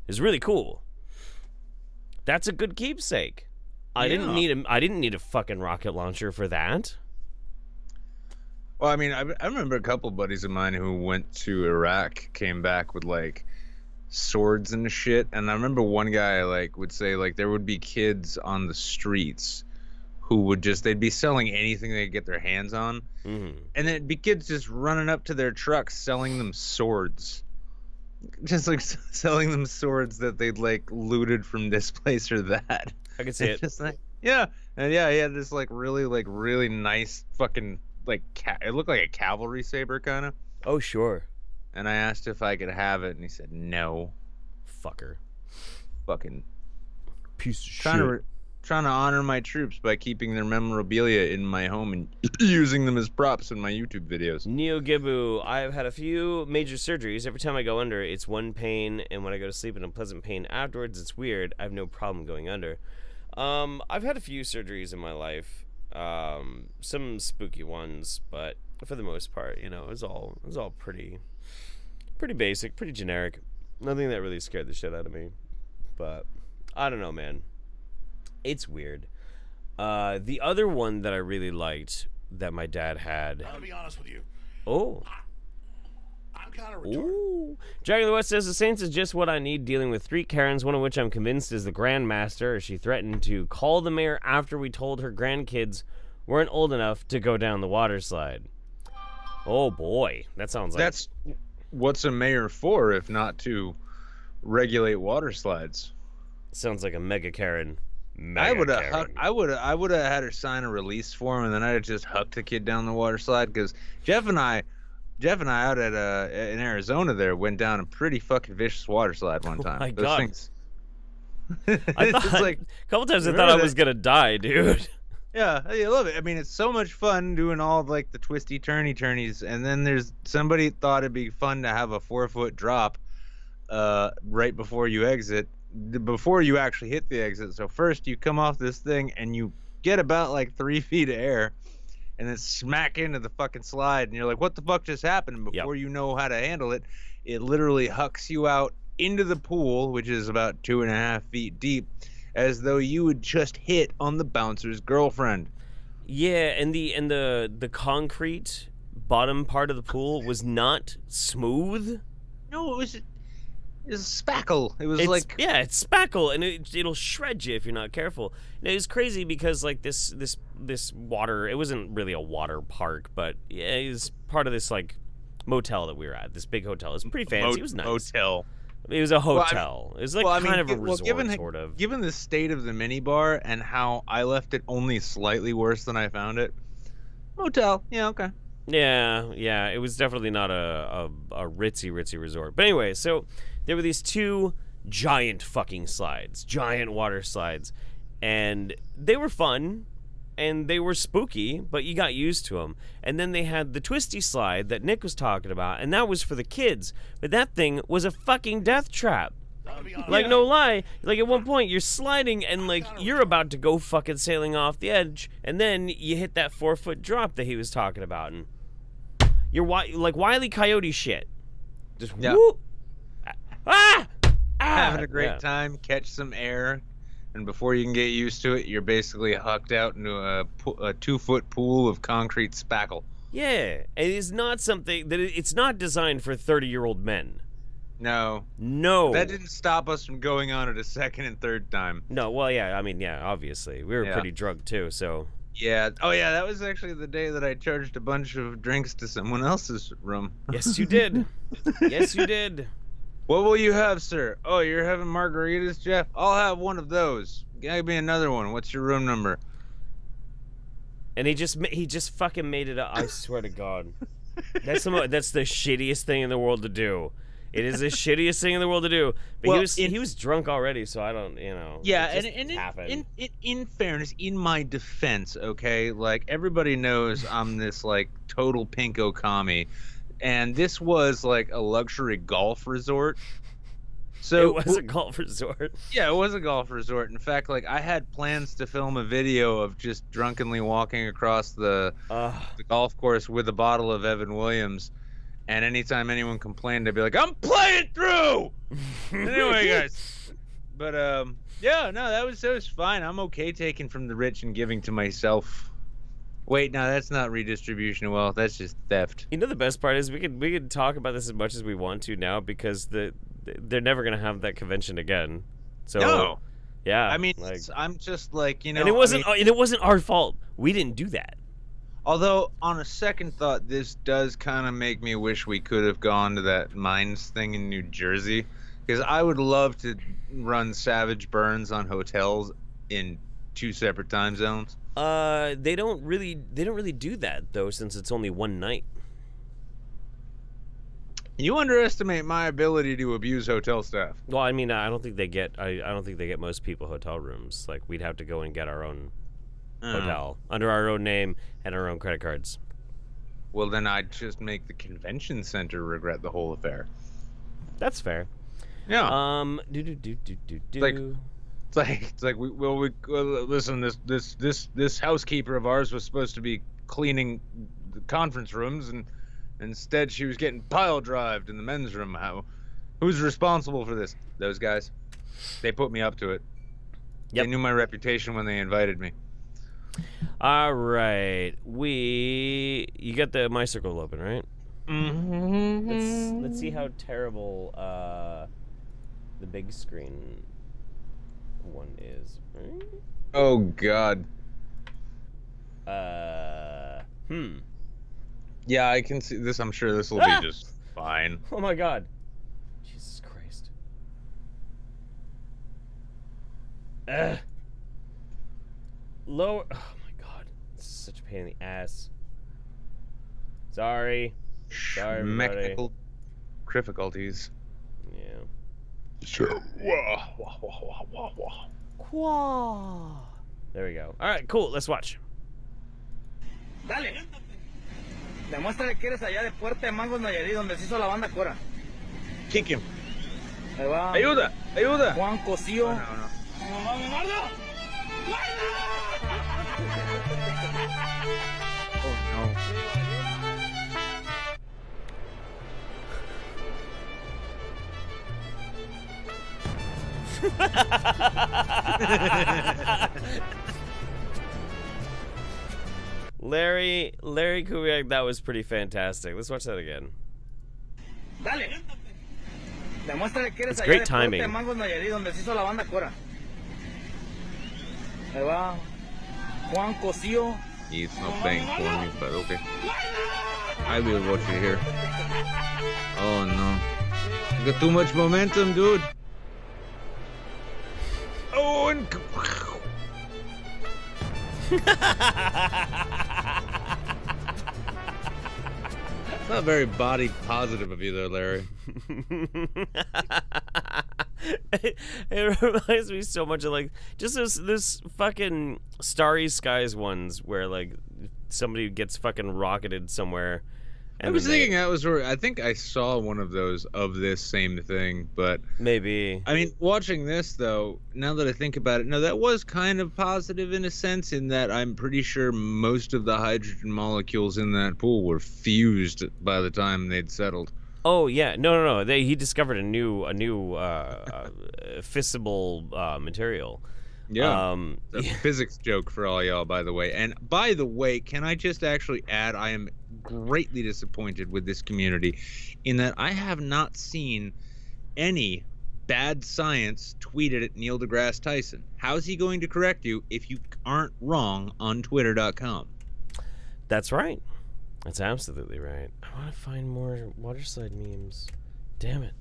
It's really cool. That's a good keepsake. I didn't need a fucking rocket launcher for that. Well, I mean, I remember a couple buddies of mine who went to Iraq came back with like swords and shit, and I remember one guy like would say like there would be kids on the streets who would just, they'd be selling anything they could get their hands on, and then it'd be kids just running up to their trucks selling them swords. Just like selling them swords that they'd like looted from this place or that. I can see it. Just like, yeah, and yeah, he had this like really nice fucking like it looked like a cavalry saber kind of. Oh sure. And I asked if I could have it, and he said no. Fucker. Fucking piece of shit. Trying to honor my troops by keeping their memorabilia in my home and using them as props in my YouTube videos. Neoga Boo, I've had a few major surgeries. Every time I go under, it's one pain, and when I go to sleep in a pleasant pain afterwards, it's weird. I have no problem going under. I've had a few surgeries in my life. Some spooky ones, but for the most part, you know, it was all pretty basic, pretty generic. Nothing that really scared the shit out of me. But I don't know, man. It's weird. The other one that I really liked that my dad had. I'll be honest with you. Oh. I'm kind of retarded. Ooh. Dragon of the West says the Saints is just what I need, dealing with 3 Karens, one of which I'm convinced is the Grandmaster. She threatened to call the mayor after we told her grandkids weren't old enough to go down the water slide. Oh boy, that sounds like... That's what's a mayor for, if not to regulate water slides. Sounds like a mega Karen. I would have had her sign a release form, and then I'd have just hucked the kid down the water slide, because Jeff and I out at in Arizona there went down a pretty fucking vicious water slide one time. Oh my Those God. things. I thought, like, a couple times I thought I was gonna die, dude. Yeah, I love it. I mean, it's so much fun doing all like the twisty turnies, and then there's somebody thought it'd be fun to have a 4-foot drop right before you exit, before you actually hit the exit. So first you come off this thing and you get about like 3 feet of air, and then smack into the fucking slide, and you're like, what the fuck just happened? And before you know how to handle it, it literally hucks you out into the pool, which is about 2.5 feet deep, as though you would just hit on the bouncer's girlfriend. Yeah, and the concrete bottom part of the pool was not smooth. No, it was spackle. It's spackle, and it'll shred you if you're not careful. And it was crazy because like this water, it wasn't really a water park, but yeah, it was part of this like motel that we were at. This big hotel. It was pretty fancy. It was nice. Motel. It was a hotel. It was like kind of a resort, sort of. Given the state of the minibar and how I left it only slightly worse than I found it, motel. Yeah, okay. Yeah. It was definitely not a ritzy resort. But anyway, so there were these 2 giant fucking slides, giant water slides, and they were fun. And they were spooky, but you got used to them. And then they had the twisty slide that Nick was talking about, and that was for the kids. But that thing was a fucking death trap. Like, no lie. Like, at one point, you're sliding, and, like, you're about to go fucking sailing off the edge, and then you hit that 4-foot drop that he was talking about, and you're like Wile E. Coyote shit. Just whoop. Having a great time, catch some air. And before you can get used to it, you're basically hucked out into a 2-foot pool of concrete spackle. Yeah, it is not something that it's not designed for 30-year-old men. No. That didn't stop us from going on it a second and third time. No, well, yeah, I mean, yeah, obviously. We were pretty drunk, too, so... Yeah. Oh, yeah, that was actually the day that I charged a bunch of drinks to someone else's room. Yes, you did. Yes, you did. What will you have, sir? Oh, you're having margaritas, Jeff? I'll have one of those. Give me another one. What's your room number? And he just fucking made it up. I swear to God. That's the shittiest thing in the world to do. It is the shittiest thing in the world to do. But Well, he was drunk already, so I don't, Yeah, it and just happened. in fairness, in my defense, okay, like everybody knows I'm this like total pinko commie, and this was like a luxury golf resort. So It was a golf resort. yeah, it was a golf resort. In fact, like I had plans to film a video of just drunkenly walking across the golf course with a bottle of Evan Williams, and anytime anyone complained, I'd be like, "I'm playing through." Anyway, guys, but yeah, no, that was fine. I'm okay taking from the rich and giving to myself. Wait, no, that's not redistribution of wealth. That's just theft. You know, the best part is we could talk about this as much as we want to now because they're never gonna have that convention again. So No. yeah, I mean, like, I'm just like, and it wasn't our fault. We didn't do that. Although, on a second thought, this does kind of make me wish we could have gone to that mines thing in New Jersey, because I would love to run Savage Burns on hotels in 2 separate time zones. They don't really do that though, since it's only one night. You underestimate my ability to abuse hotel staff. Well, I mean, I don't think they get most people hotel rooms. Like, we'd have to go and get our own hotel under our own name and our own credit cards. Well, then I'd just make the convention center regret the whole affair. That's fair. Yeah. It's like listen. This housekeeper of ours was supposed to be cleaning the conference rooms, and instead she was getting pile drived in the men's room. Who's responsible for this? Those guys. They put me up to it. Yep. They knew my reputation when they invited me. All right, you got the My Circle open, right? Mm-hmm. Let's see how terrible the big screen one is. Oh God. Yeah, I can see this. I'm sure this will be just fine. Oh my God. Jesus Christ. Lower. Oh my God. This is such a pain in the ass. Sorry, everybody. Technical difficulties. Yeah. Sure. There we go. All right, cool. Let's watch. Dale. Demuéstrale que eres allá de Puerta de Mangos, Nayarit, donde se hizo la banda Cora. Kick him. Ahí va. Ayuda. Ayuda. Juan Cosío. No. Oh no. Larry Kubiak, that was pretty fantastic. Let's watch that again. Dale. Demuéstrale que eres It's allá great de timing. Puerta de Mangos, Nayarit, donde se hizo la banda Cora. Ahí va. Juan Cosío. He's not paying for me, but okay. I will watch it here. Oh no. You got too much momentum, dude. Oh, and it's not very body positive of you, though, Larry. It reminds me so much of like just this fucking Starry Skies ones where like somebody gets fucking rocketed somewhere. I was thinking that was where I think I saw one of those of this same thing, but maybe. I mean, watching this though, now that I think about it, no, that was kind of positive in a sense, in that I'm pretty sure most of the hydrogen molecules in that pool were fused by the time they'd settled. Oh yeah, no. He discovered a new fissible material. Yeah, a physics joke for all y'all, by the way. And by the way, can I just actually add, I am greatly disappointed with this community in that I have not seen any bad science tweeted at Neil deGrasse Tyson. How's he going to correct you if you aren't wrong on Twitter.com? That's right. That's absolutely right. I want to find more waterside memes. Damn it.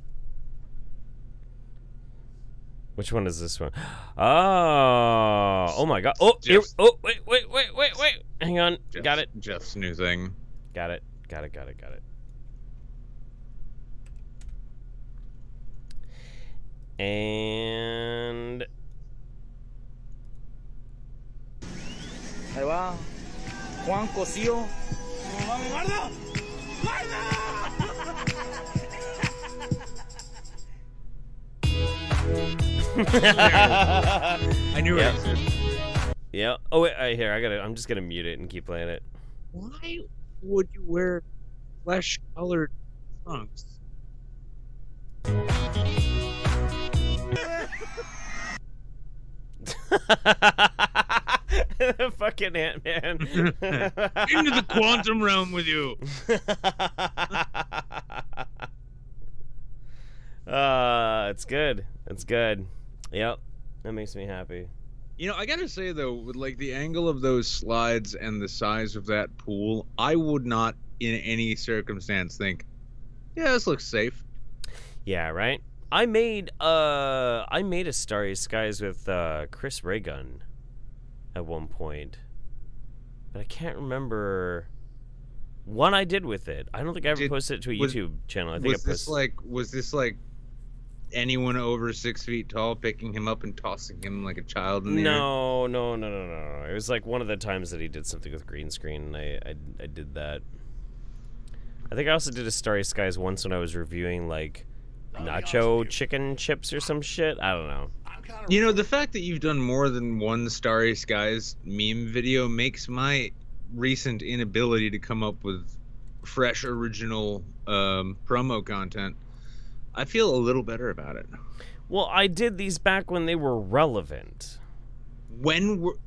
Which one is this one? Oh my God. Oh, wait. Hang on. Got it. Jeff's new thing. Got it. And Ahí va. Juan Cosío. ¡Vamos, guarda! I knew Yep. it existed. yeah. Oh wait, here I'm just gonna mute it and keep playing it. Why would you wear flesh-colored trunks? Fucking Ant-Man. Into the quantum realm with you. It's good. It's good. Yep. That makes me happy. You know, I gotta say though, with like the angle of those slides and the size of that pool, I would not, in any circumstance, think, "Yeah, this looks safe." Yeah, right? I made a Starry Skies with Chris Raygun at one point. But I can't remember what I did with it. I don't think I ever posted it to a YouTube channel. I think was this like anyone over 6 feet tall picking him up and tossing him like a child in the air? No. It was like one of the times that he did something with green screen, and I did that. I think I also did a Starry Skies once when I was reviewing like nacho chicken chips or some shit. I don't know. You know, the fact that you've done more than one Starry Skies meme video makes my recent inability to come up with fresh, original promo content, I feel a little better about it. Well, I did these back when they were relevant. When were...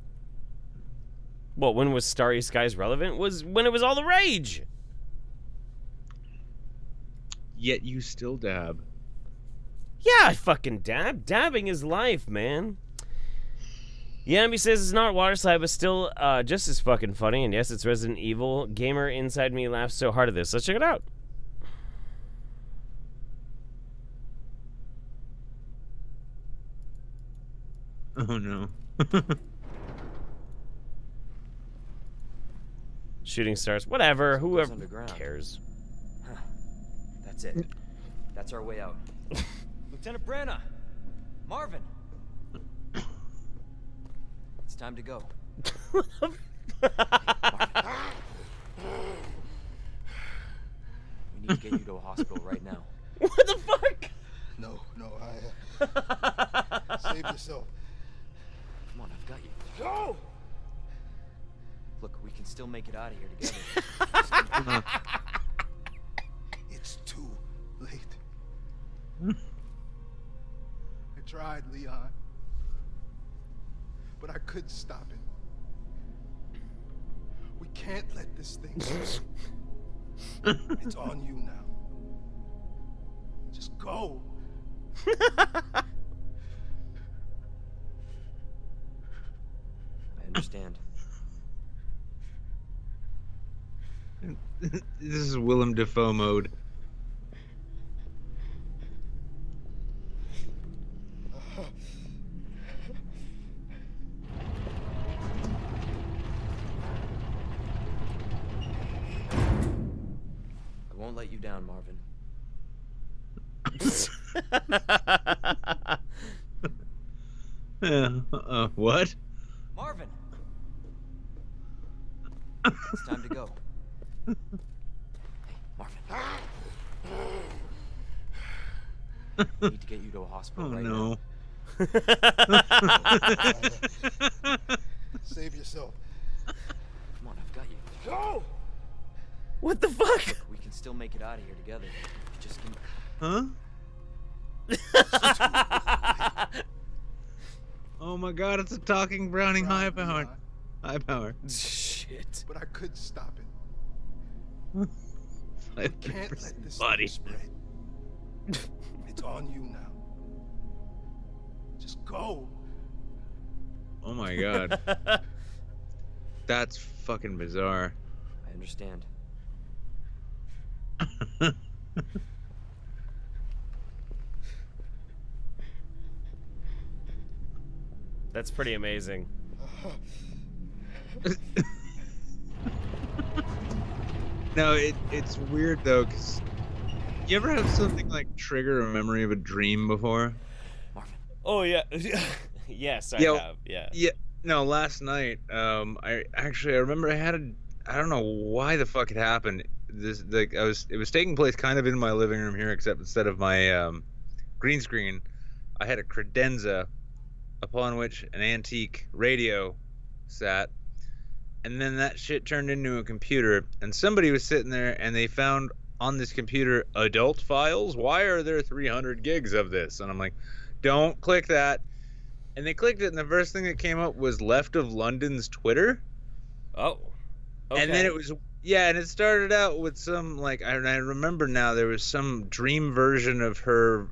Well, when was Starry Skies relevant? Was when it was all the rage. Yet you still dab. Yeah, I fucking dab. Dabbing is life, man. Yami says it's not water slide, but still just as fucking funny. And yes, it's Resident Evil. Gamer inside me laughs so hard at this. Let's check it out. Oh no. Shooting stars. Whatever. Whoever underground. cares. Huh. That's it. That's our way out. Lieutenant Branna! Marvin! It's time to go. Marvin. We need to get you to a hospital right now. What the fuck? No, save yourself. Come on, I've got you. Go! Look, we can still make it out of here together. It's too late. I tried, Leon. But I couldn't stop it. We can't let this thing slip. It's on you now. Just go. I understand. This is Willem Dafoe mode. I won't let you down, Marvin. What? Marvin! It's time to go. Hey, Marvin. We need to get you to a hospital Oh right no. Save yourself. now. Come on, I've got you. Go! What the fuck? We can still make it out of here together. Just give me... Huh? Oh my god, it's a talking Browning high Tried, power. Leon, High power. Shit. but I couldn't stop it. Can't let this Buddy. thing spread. It's on you now. Just go. Oh my god. That's fucking bizarre. I understand. That's pretty amazing. No, it's weird though, cause you ever have something like trigger a memory of a dream before? Oh yeah. Yes, I Yeah, have. Yeah. Yeah, no, last night, I remember I don't know why the fuck it happened. It was taking place kind of in my living room here, except instead of my green screen, I had a credenza upon which an antique radio sat, and then that shit turned into a computer, and somebody was sitting there and they found on this computer adult files. Why are there 300 gigs of this? And I'm like, don't click that. And they clicked it, and the first thing that came up was Left of London's Twitter. Oh. Okay. And then it was, yeah, and it started out with some, like, I remember now, there was some dream version of her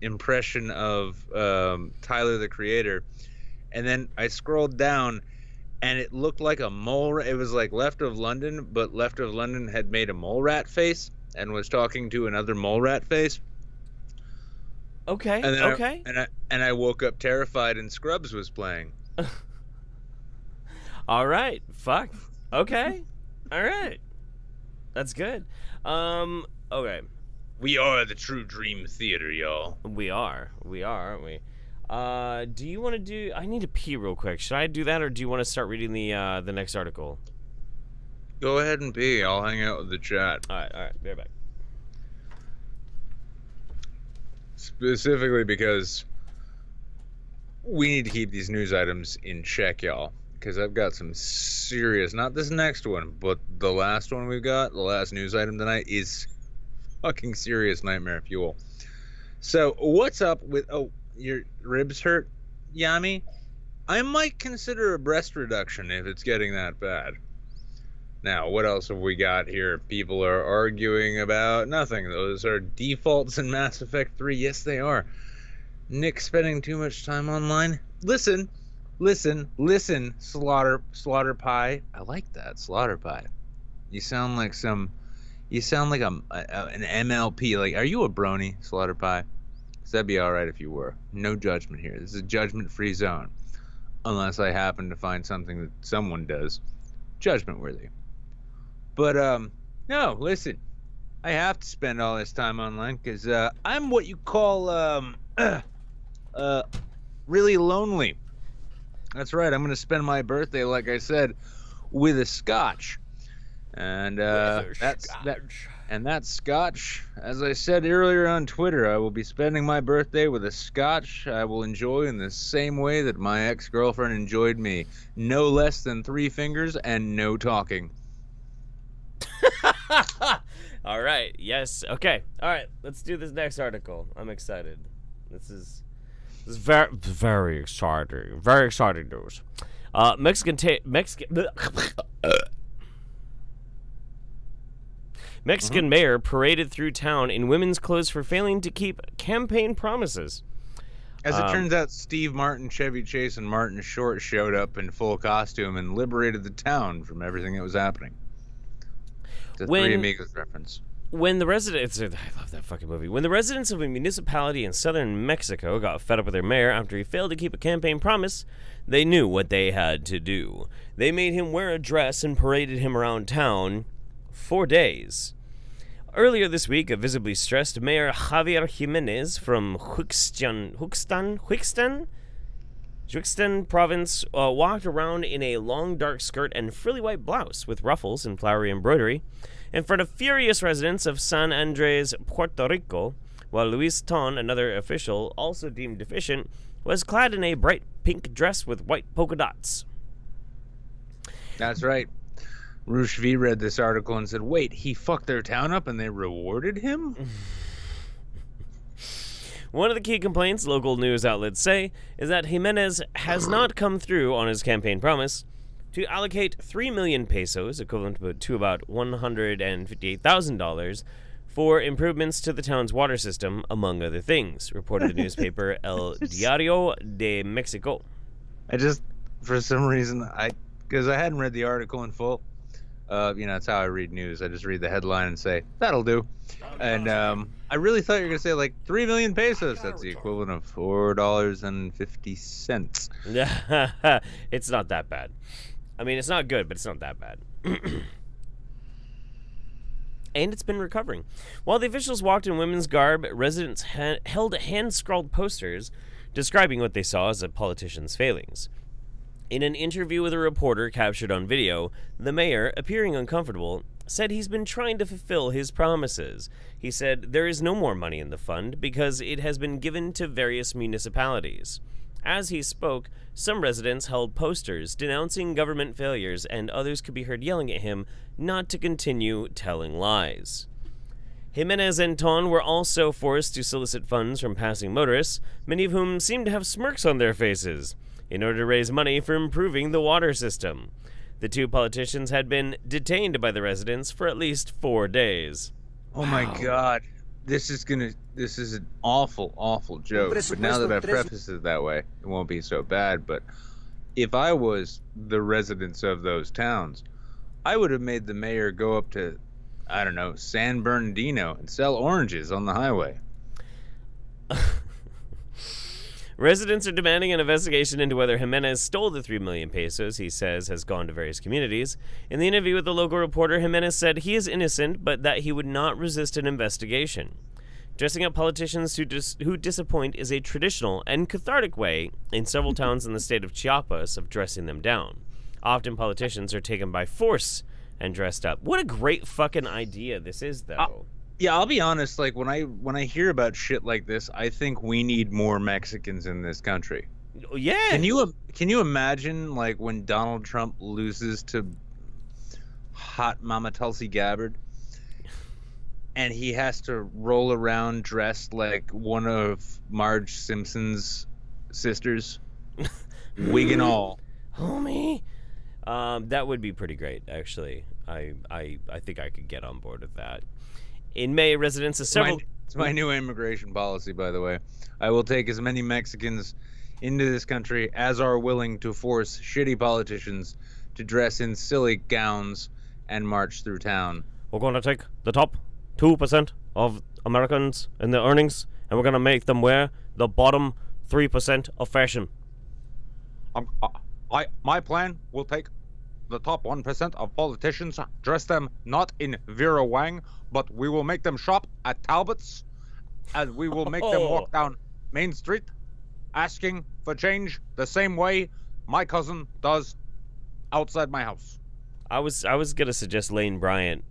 impression of Tyler, the Creator. And then I scrolled down, and it looked like a mole. It was like Left of London, but Left of London had made a mole rat face and was talking to another mole rat face. Okay. And then Okay. I woke up terrified, and Scrubs was playing. All right. Fuck. Okay. All right. That's good. Okay. We are the true dream theater, y'all. We are, aren't we? Do you want to do? I need to pee real quick. Should I do that, or do you want to start reading the next article? Go ahead and pee. I'll hang out with the chat. All right. Be right back. Specifically because we need to keep these news items in check, y'all. Because I've got some serious, not this next one, but the last one we've got, the last news item tonight is fucking serious nightmare fuel. So, what's up with, your ribs hurt, Yami? I might consider a breast reduction if it's getting that bad. Now, what else have we got here? People are arguing about nothing. Those are defaults in Mass Effect 3. Yes, they are. Nick spending too much time online. Listen, Slaughter Pie. I like that, Slaughter Pie. You sound like an MLP. Like, are you a brony, Slaughter Pie? 'Cause that'd be all right if you were. No judgment here. This is a judgment-free zone. Unless I happen to find something that someone does judgment-worthy. But, no, listen. I have to spend all this time online because I'm what you call, really lonely. That's right. I'm going to spend my birthday, like I said, with a scotch. And that scotch, as I said earlier on Twitter, I will be spending my birthday with a scotch I will enjoy in the same way that my ex-girlfriend enjoyed me. No less than 3 fingers and no talking. All right. Yes. Okay. All right. Let's do this next article. I'm excited. This is very, very exciting. Very exciting news. Mexican mayor paraded through town in women's clothes for failing to keep campaign promises. As it turns out, Steve Martin, Chevy Chase, and Martin Short showed up in full costume and liberated the town from everything that was happening. It's a Three Amigos reference. When the residents, I love that fucking movie. When the residents of a municipality in southern Mexico got fed up with their mayor after he failed to keep a campaign promise, they knew what they had to do. They made him wear a dress and paraded him around town for days. Earlier this week, a visibly stressed Mayor Javier Jimenez from Juxtan province walked around in a long dark skirt and frilly white blouse with ruffles and flowery embroidery in front of furious residents of San Andres, Puerto Rico, while Luis Ton, another official also deemed deficient, was clad in a bright pink dress with white polka dots. That's right. Roosh V read this article and said, wait, he fucked their town up and they rewarded him? One of the key complaints local news outlets say is that Jimenez has not come through on his campaign promise to allocate 3 million pesos, equivalent to about $158,000, for improvements to the town's water system, among other things, reported the newspaper El Diario de Mexico. I just, for some reason, because I hadn't read the article in full, that's how I read news. I just read the headline and say, that'll do. And I really thought you were going to say, like, 3 million pesos. That's the equivalent of $4.50. It's not that bad. I mean, it's not good, but it's not that bad. And it's been recovering. While the officials walked in women's garb, residents held hand-scrawled posters describing what they saw as a politician's failings. In an interview with a reporter captured on video, the mayor, appearing uncomfortable, said he's been trying to fulfill his promises. He said there is no more money in the fund because it has been given to various municipalities. As he spoke, some residents held posters denouncing government failures, and others could be heard yelling at him not to continue telling lies. Jimenez and Ton were also forced to solicit funds from passing motorists, many of whom seemed to have smirks on their faces, in order to raise money for improving the water system. The two politicians had been detained by the residents for at least 4 days. Oh my God. This is an awful, awful joke. But now that I preface it that way, it won't be so bad. But if I was the residents of those towns, I would have made the mayor go up to, I don't know, San Bernardino and sell oranges on the highway. Residents are demanding an investigation into whether Jimenez stole the 3 million pesos he says has gone to various communities. In the interview with the local reporter, Jimenez said he is innocent, but that he would not resist an investigation. Dressing up politicians who disappoint is a traditional and cathartic way in several towns in the state of Chiapas of dressing them down. Often politicians are taken by force and dressed up. What a great fucking idea this is, though. Yeah, I'll be honest, like when I hear about shit like this, I think we need more Mexicans in this country. Yeah. Can you imagine like when Donald Trump loses to hot Mama Tulsi Gabbard and he has to roll around dressed like one of Marge Simpson's sisters, wig and all. Homie. That would be pretty great, actually. I think I could get on board with that. In May, residents of several... It's my new immigration policy, by the way. I will take as many Mexicans into this country as are willing to force shitty politicians to dress in silly gowns and march through town. We're going to take the top 2% of Americans in their earnings, and we're going to make them wear the bottom 3% of fashion. My plan will take the top 1% of politicians, dress them not in Vera Wang, but we will make them shop at Talbot's, and we will make them walk down Main Street asking for change the same way my cousin does outside my house. I was gonna suggest Lane Bryant.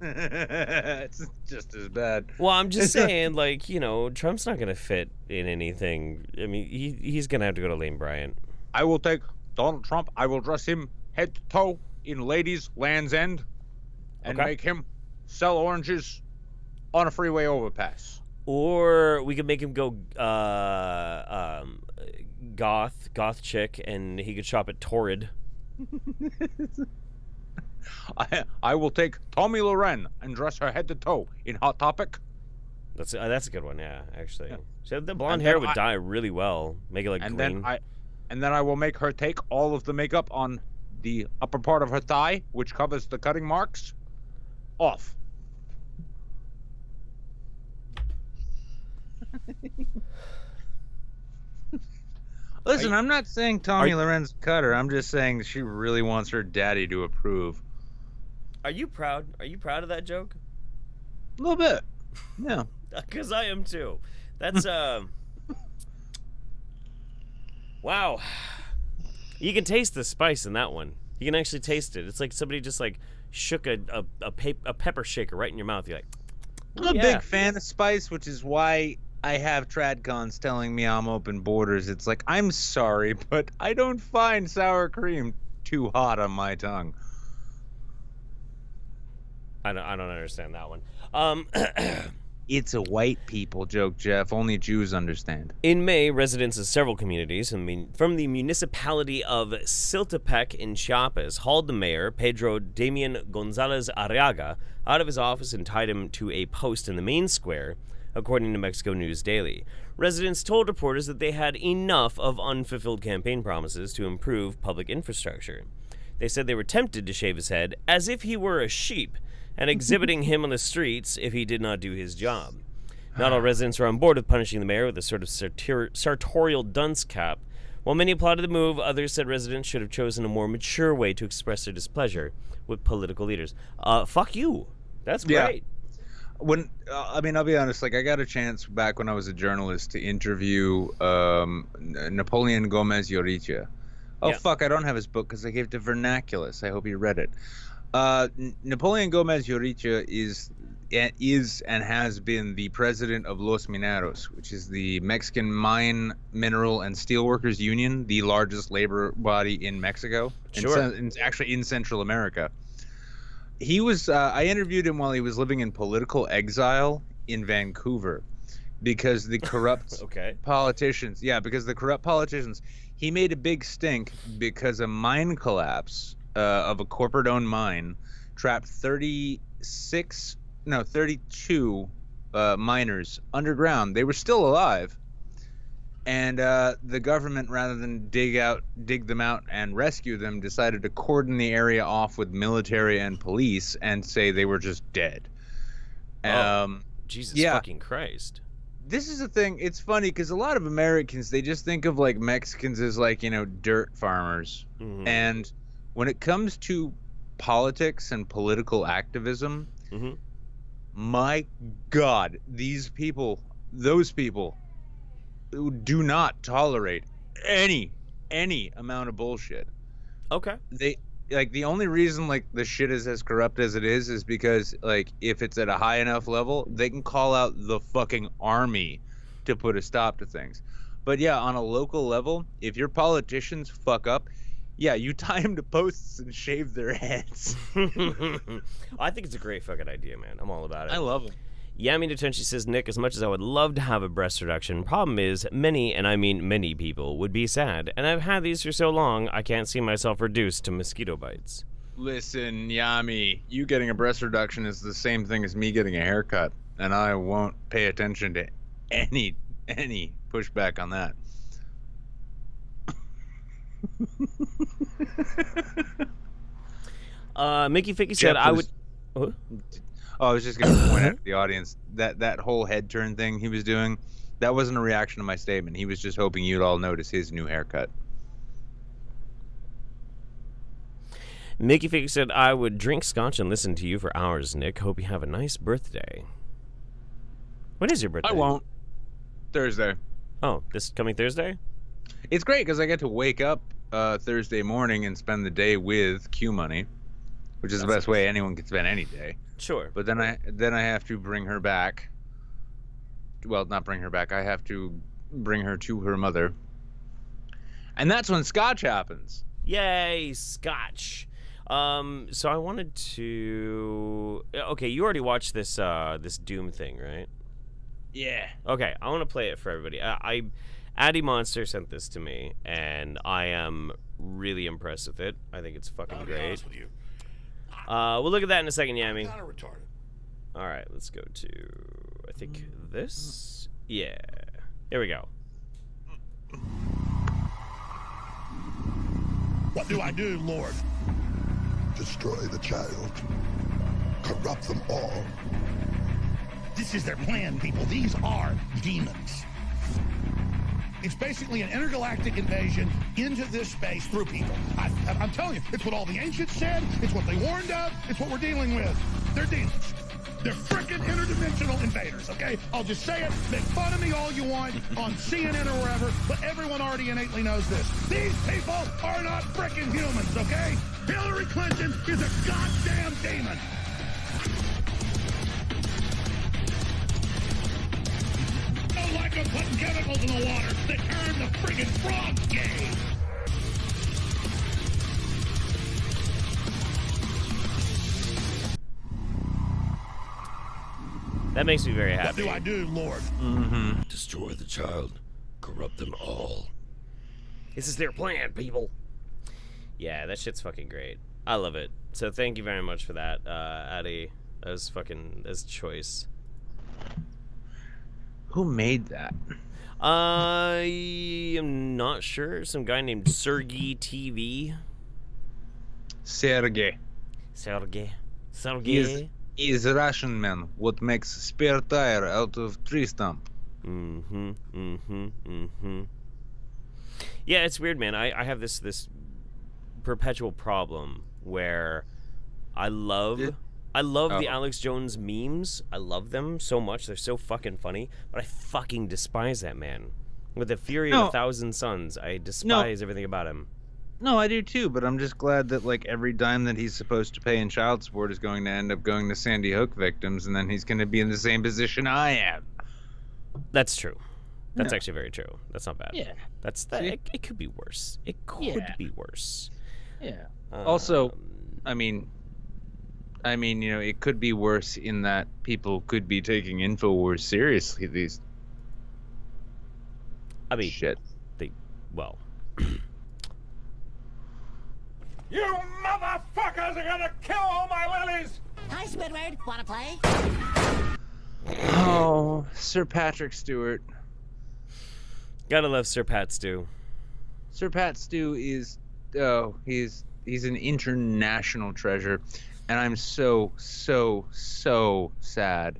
It's just as bad. Well, I'm just saying, like, you know, Trump's not gonna fit in anything. I mean, he's gonna have to go to Lane Bryant. I will take Donald Trump. I will dress him head to toe in Ladies' Land's End and make him sell oranges on a freeway overpass. Or we could make him go goth chick, and he could shop at Torrid. I will take Tommy Loren and dress her head to toe in Hot Topic. That's a good one, yeah, actually. Yeah. So the blonde hair would dye really well. Make it like green. And then I will make her take all of the makeup on the upper part of her thigh, which covers the cutting marks, off. Listen, I'm not saying Tommy Loren's cutter. I'm just saying she really wants her daddy to approve. Are you proud? Are you proud of that joke? A little bit. Yeah. Because I am too. That's wow. You can taste the spice in that one. You can actually taste it. It's like somebody just like shook a pepper shaker right in your mouth. You're like, I'm a big fan of spice, which is why I have tradcons telling me I'm open borders. It's like, I'm sorry, but I don't find sour cream too hot on my tongue. I don't understand that one. It's a white people joke, Jeff. Only Jews understand. In May, residents of several communities from the municipality of Siltepec in Chiapas hauled the mayor, Pedro Damian Gonzalez Arriaga, out of his office and tied him to a post in the main square, according to Mexico News Daily. Residents told reporters that they had enough of unfulfilled campaign promises to improve public infrastructure. They said they were tempted to shave his head as if he were a sheep, and exhibiting him on the streets if he did not do his job. Not all residents were on board with punishing the mayor with a sort of sartorial dunce cap. While many applauded the move, others said residents should have chosen a more mature way to express their displeasure with political leaders. Fuck you. That's great. I mean, I'll be honest. Like, I got a chance back when I was a journalist to interview Napoleon Gomez Llorente. Oh Yeah. fuck! I don't have his book because I gave it to Vernaculus. I hope you read it. Napoleon Gomez Llorente is and has been the president of Los Mineros, which is the Mexican Mine, Mineral, and Steelworkers Union, the largest labor body in Mexico. Sure. Actually in Central America. He was. I interviewed him while he was living in political exile in Vancouver, because the corrupt Okay. politicians. Yeah, because the corrupt politicians. He made a big stink because a mine collapse of a corporate-owned mine trapped 32 miners underground. They were still alive, and the government, rather than dig them out and rescue them, decided to cordon the area off with military and police and say they were just dead. Jesus yeah. fucking Christ. This is the thing. It's funny because a lot of Americans, they just think of like Mexicans as like, dirt farmers. Mhm. And when it comes to politics and political activism, Mhm. my God, those people do not tolerate any amount of bullshit. Okay. They like the only reason like the shit is as corrupt as it is because like if it's at a high enough level, they can call out the fucking army to put a stop to things. But yeah, on a local level, if your politicians fuck up, yeah, you tie them to posts and shave their heads. I think it's a great fucking idea, man. I'm all about it. I love them. Yami Detenshi says, Nick, as much as I would love to have a breast reduction, problem is many, and I mean many people, would be sad. And I've had these for so long, I can't see myself reduced to mosquito bites. Listen, Yami, you getting a breast reduction is the same thing as me getting a haircut, and I won't pay attention to any pushback on that. Mickey Ficky said, I would... Huh? Oh, I was just going to point out to the audience that whole head turn thing he was doing, that wasn't a reaction to my statement. He was just hoping you'd all notice his new haircut. Mickey Ficky said, I would drink scotch and listen to you for hours, Nick. Hope you have a nice birthday. When is your birthday? I won't. Thursday. Oh, this coming Thursday? It's great because I get to wake up Thursday morning and spend the day with Q Money, which is the best way anyone can spend any day. Sure. But then I have to bring her back. Well, not bring her back. I have to bring her to her mother. And that's when scotch happens. Yay, scotch. So I wanted to... Okay, you already watched this this Doom thing, right? Yeah. Okay, I want to play it for everybody. Addy Monster sent this to me, and I am really impressed with it. I think it's fucking great. With you. We'll look at that in a second, Yami. Kind of retarded. All right, let's go to, I think, this. Yeah. There we go. What do I do, Lord? Destroy the child. Corrupt them all. This is their plan, people. These are demons. It's basically an intergalactic invasion into this space through people. I'm telling you, it's what all the ancients said. It's what they warned of. It's what we're dealing with. They're demons. They're frickin' interdimensional invaders, okay? I'll just say it. Make fun of me all you want on CNN or wherever, but everyone already innately knows this. These people are not frickin' humans, okay? Hillary Clinton is a goddamn demon. Like them putting chemicals in the water that turn the friggin' frogs gay. That makes me very happy. What do I do, Lord? Mm-hmm. Destroy the child. Corrupt them all. This is their plan, people. Yeah, that shit's fucking great. I love it. So thank you very much for that, Addy. That's choice. Who made that? I am not sure. Some guy named Sergey TV. Sergey. Sergey. He is a Russian man. What makes spare tire out of tree stump? Yeah, it's weird, man. I have this perpetual problem where I love I love the Oh. Alex Jones memes. I love them so much. They're so fucking funny. But I fucking despise that man. With the fury of No. 1,000 suns, I despise everything about him. No, I do too, but I'm just glad that like every dime that he's supposed to pay in child support is going to end up going to Sandy Hook victims, and then he's going to be in the same position I am. That's true. That's Yeah. actually very true. That's not bad. Yeah. That's that. See? It could be worse. It could Yeah. be worse. Yeah. Also, Um, I mean, it could be worse in that people could be taking InfoWars seriously. These I mean, shit. well, You motherfuckers are gonna kill all my lilies! Hi, Squidward. Wanna play? Oh, Sir Patrick Stewart. gotta love Sir Pat Stew. Sir Pat Stew is, he's an international treasure, and I'm so sad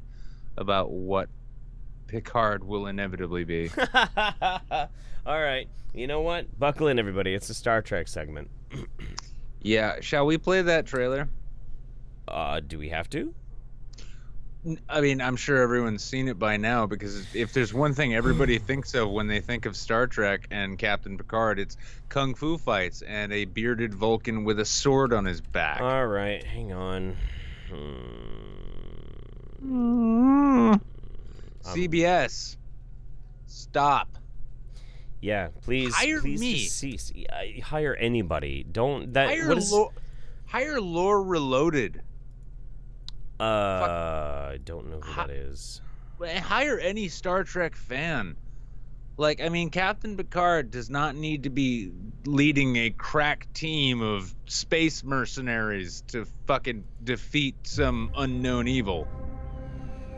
about what Picard will inevitably be. All right. You know what? Buckle in, everybody. It's a Star Trek segment. Yeah, shall we play that trailer? Do we have to? I mean, I'm sure everyone's seen it by now, because if there's one thing everybody thinks of when they think of Star Trek and Captain Picard, it's kung fu fights and a bearded Vulcan with a sword on his back. All right. Hang on. CBS, stop. Yeah, please. Hire please me. just cease. Hire anybody. Don't that. Hire, what is? hire Lore Reloaded. I don't know who that is. Hire any Star Trek fan. Like, I mean, Captain Picard does not need to be leading a crack team of space mercenaries to fucking defeat some unknown evil.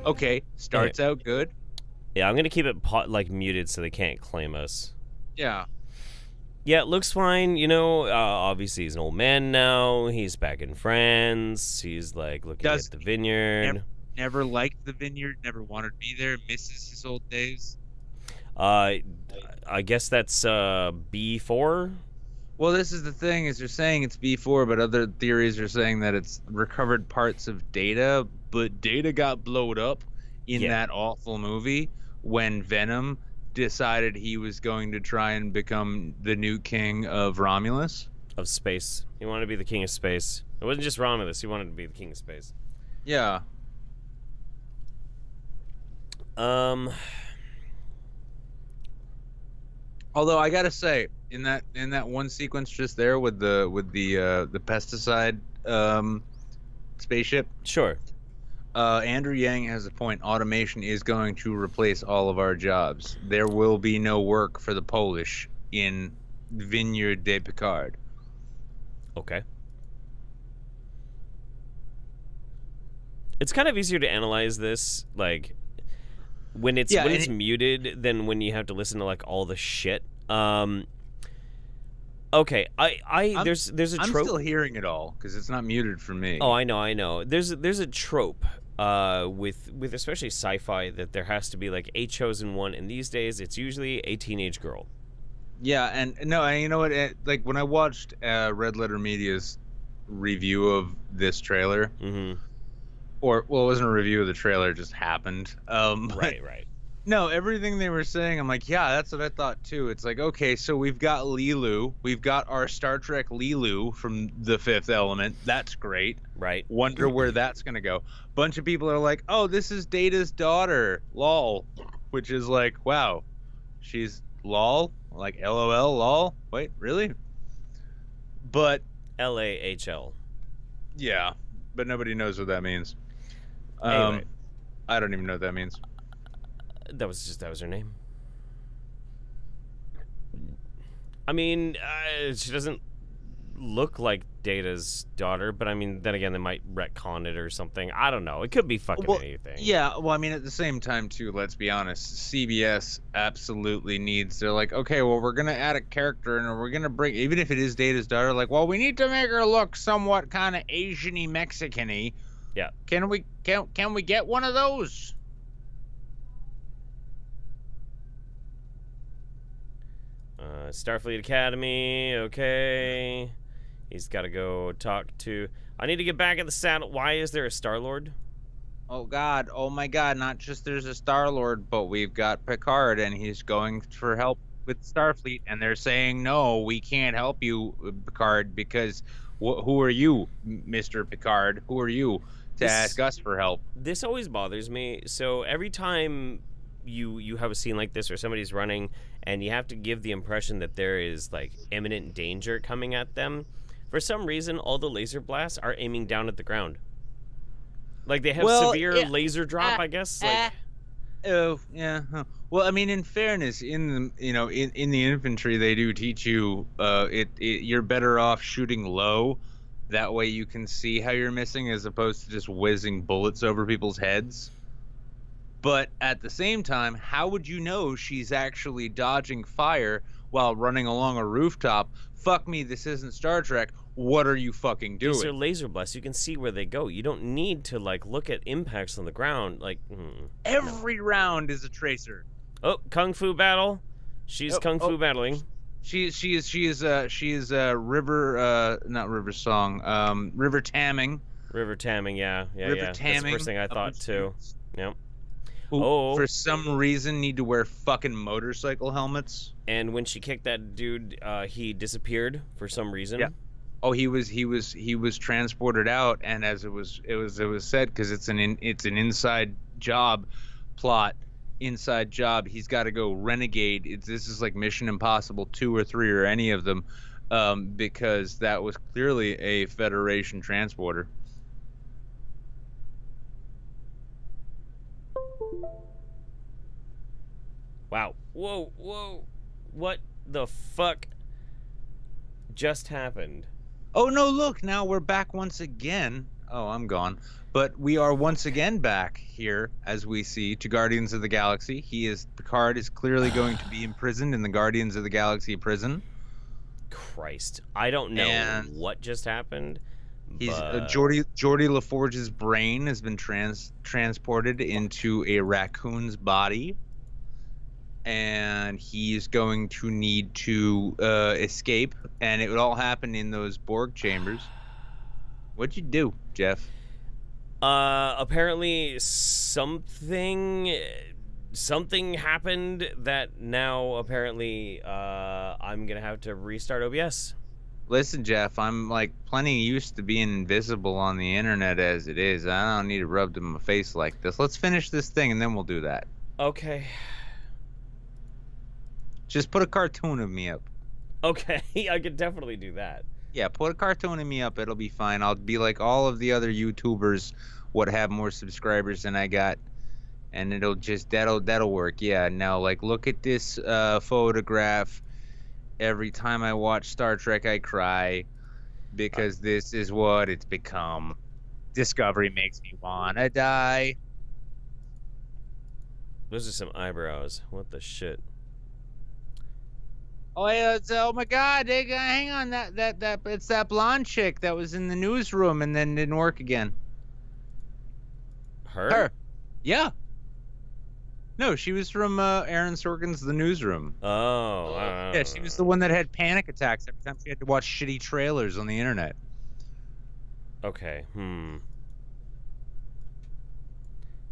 Okay, starts out good. Yeah, I'm gonna keep it muted so they can't claim us. Yeah. Yeah, it looks fine. You know, obviously he's an old man now. He's back in France. He's like looking at the vineyard. Never liked the vineyard. Never wanted to be there. Misses his old days. I guess that's B4. Well, this is the thing, is they're saying it's B4, but other theories are saying that it's recovered parts of Data, but Data got blowed up in that awful movie when Venom decided he was going to try and become the new king of Romulus. Of space. He wanted to be the king of space. It wasn't just Romulus. He wanted to be the king of space. Yeah. Although I gotta say, in that one sequence just there with the pesticide spaceship. Sure. Andrew Yang has a point. Automation is going to replace all of our jobs. There will be no work for the Polish in Vineyard de Picard. Okay. It's kind of easier to analyze this, like, when it's muted than when you have to listen to like all the shit. Okay, there's a trope. I'm still hearing it all because it's not muted for me. Oh, I know. There's a trope with especially sci-fi that there has to be like a chosen one, and these days it's usually a teenage girl. Yeah, and no, and you know what? Like when I watched Red Letter Media's review of this trailer, or well, it wasn't a review of the trailer; it just happened. Right. No, everything they were saying, I'm like, yeah, that's what I thought too. It's like, okay, so we've got Lilu, we've got our Star Trek Lilu from The Fifth Element. That's great. Right. Wonder where that's gonna go. Bunch of people are like, oh, this is Data's daughter, lol, which is like, wow, she's lol, like LOL, lol. Wait, really? But LAHL. yeah, but nobody knows what that means. Anyway. I don't even know what that means. That was her name. I mean, she doesn't look like Data's daughter, but I mean, then again, they might retcon it or something. I don't know. It could be fucking anything. Yeah, well, I mean, at the same time, too, let's be honest, CBS absolutely needs, they're like, okay, well, we're going to add a character, and we're going to bring, even if it is Data's daughter, like, well, we need to make her look somewhat kind of Asian-y, Mexican-y. Yeah. Can we get one of those? Starfleet Academy, okay. He's got to go talk to... I need to get back at the saddle. Why is there a Star-Lord? Oh God, oh my God! Not just there's a Star-Lord, but we've got Picard, and he's going for help with Starfleet, and they're saying no, we can't help you, Picard, because who are you, Mr. Picard? Who are you to ask us for help? This always bothers me. So every time you have a scene like this, or somebody's running, and you have to give the impression that there is like imminent danger coming at them, for some reason, all the laser blasts are aiming down at the ground. Like they have severe laser drop, I guess. Oh yeah. Huh. Well, I mean, in fairness, in the in the infantry, they do teach you you're better off shooting low. That way you can see how you're missing, as opposed to just whizzing bullets over people's heads. But at the same time, how would you know she's actually dodging fire while running along a rooftop? Fuck me, this isn't Star Trek. What are you fucking doing? These are laser blasts. You can see where they go. You don't need to like look at impacts on the ground. Like every round is a tracer. Oh, kung fu battle. She's kung fu battling. She is river not river song river tamming. River tamming, yeah. River tamming. That's the first thing I thought too. Yep. Who, for some reason, need to wear fucking motorcycle helmets. And when she kicked that dude, he disappeared for some reason. Yeah. Oh, he was transported out, and as it was said, because it's an inside job plot, inside job. He's got to go renegade. This is like Mission Impossible 2 or 3 or any of them, because that was clearly a Federation transporter. Wow. Whoa. What the fuck just happened? Oh, no, look, now we're back once again. Oh, I'm gone. But we are once again back here, as we see, to Guardians of the Galaxy. Picard is clearly going to be imprisoned in the Guardians of the Galaxy prison. Christ. I don't know what just happened. He's Geordi LaForge's brain has been transported into a raccoon's body. And he's going to need to escape, and it would all happen in those Borg chambers. What'd you do, Jeff? Apparently something happened that now apparently I'm gonna have to restart OBS. Listen, Jeff, I'm like plenty used to being invisible on the internet as it is. I don't need to rub to my face like this. Let's finish this thing, and then we'll do that. Okay. Just put a cartoon of me up. Okay, I could definitely do that. Yeah, put a cartoon of me up. It'll be fine. I'll be like all of the other YouTubers would have more subscribers than I got. And it'll just, that'll work. Yeah, now, like, look at this photograph. Every time I watch Star Trek, I cry. Because this is what it's become. Discovery makes me wanna die. Those are some eyebrows. What the shit? Oh yeah, oh my God! Hang on, that it's that blonde chick that was in the newsroom and then didn't work again. Her? Yeah. No, she was from Aaron Sorkin's The Newsroom. Oh. Yeah, she was the one that had panic attacks every time she had to watch shitty trailers on the internet. Okay.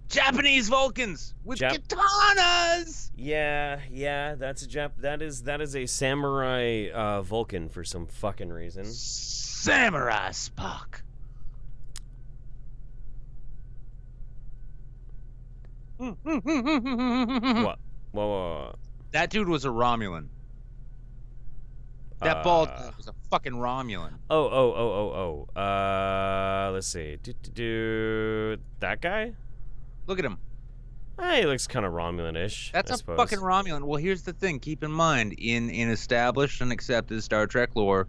Japanese Vulcans with katanas. Yeah, that's that is a samurai Vulcan for some fucking reason. Samurai Spock. What? Whoa. That dude was a Romulan. That bald dude was a fucking Romulan. Oh. Let's see. That guy? Look at him. He looks kind of Romulan-ish. That's I a suppose. fucking Romulan. Well, here's the thing. Keep in mind, in established and accepted Star Trek lore,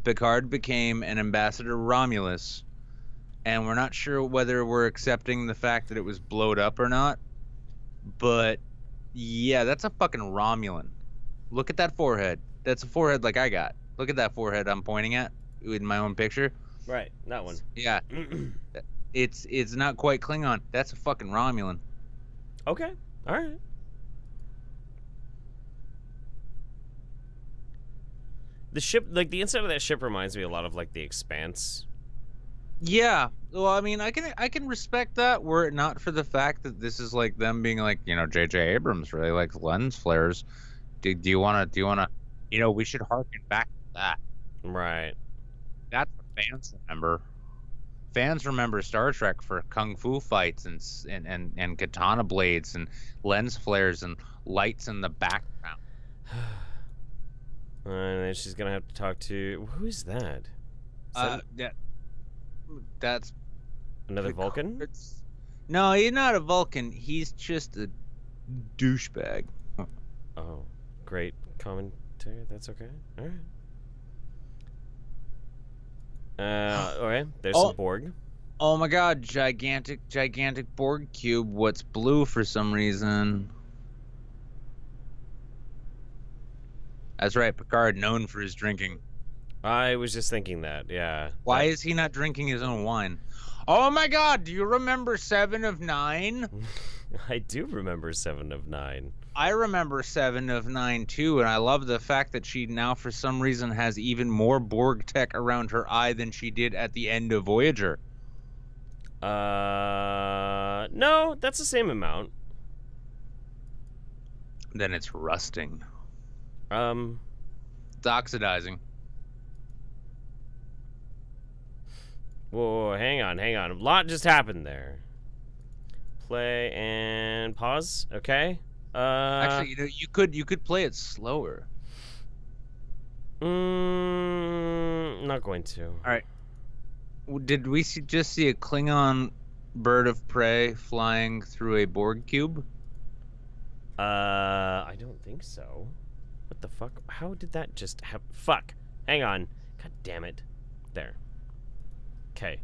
Picard became an ambassador Romulus, and we're not sure whether we're accepting the fact that it was blowed up or not. But yeah, that's a fucking Romulan. Look at that forehead. That's a forehead like I got. Look at that forehead I'm pointing at in my own picture. Right, that one. Yeah. It's not quite Klingon. That's a fucking Romulan. Okay. All right. The ship, like the inside of that ship, reminds me a lot of like the Expanse. Yeah. Well, I mean, I can respect that were it not for the fact that this is like them being like, you know, J.J. Abrams really likes lens flares. Do you want to, you know, we should harken back to that. Right. That's what fans remember. Fans remember Star Trek for kung fu fights and katana blades and lens flares and lights in the background. And then she's gonna have to talk to who is that? That's Another Vulcan? No, he's not a Vulcan. He's just a douchebag. Oh, great commentary. That's okay. All right. All right. There's some Borg. Oh my God! Gigantic Borg cube. What's blue for some reason? That's right, Picard, known for his drinking. I was just thinking that. Yeah. Why is he not drinking his own wine? Oh my God! Do you remember 7 of 9? I do remember 7 of 9. I remember 7 of 9 too, and I love the fact that she now, for some reason, has even more Borg tech around her eye than she did at the end of Voyager. No, that's the same amount. Then it's rusting. It's oxidizing. Whoa, hang on. A lot just happened there. Play and pause. Okay. Actually, you know, you could play it slower. Not going to. All right. Did we just see a Klingon bird of prey flying through a Borg cube? I don't think so. What the fuck? How did that just happen? Fuck. Hang on. God damn it. There. Okay.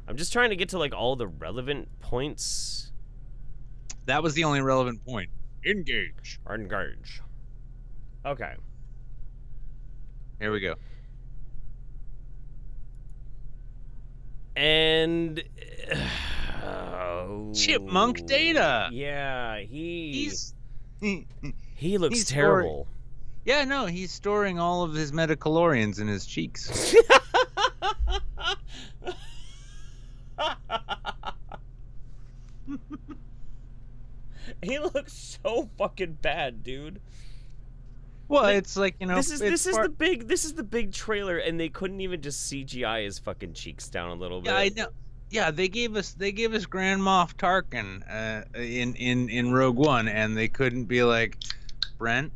I'm just trying to get to like all the relevant points. That was the only relevant point. Engage. Engage. Okay. Here we go. And Chipmunk Data. Yeah, he looks he's terrible. Yeah, no, he's storing all of his metachlorians in his cheeks. He looks so fucking bad, dude. Well, it's like, you know, this is the big trailer, and they couldn't even just CGI his fucking cheeks down a little bit. Yeah, I know. Yeah, they gave us Grand Moff Tarkin in Rogue One, and they couldn't be like, Brent,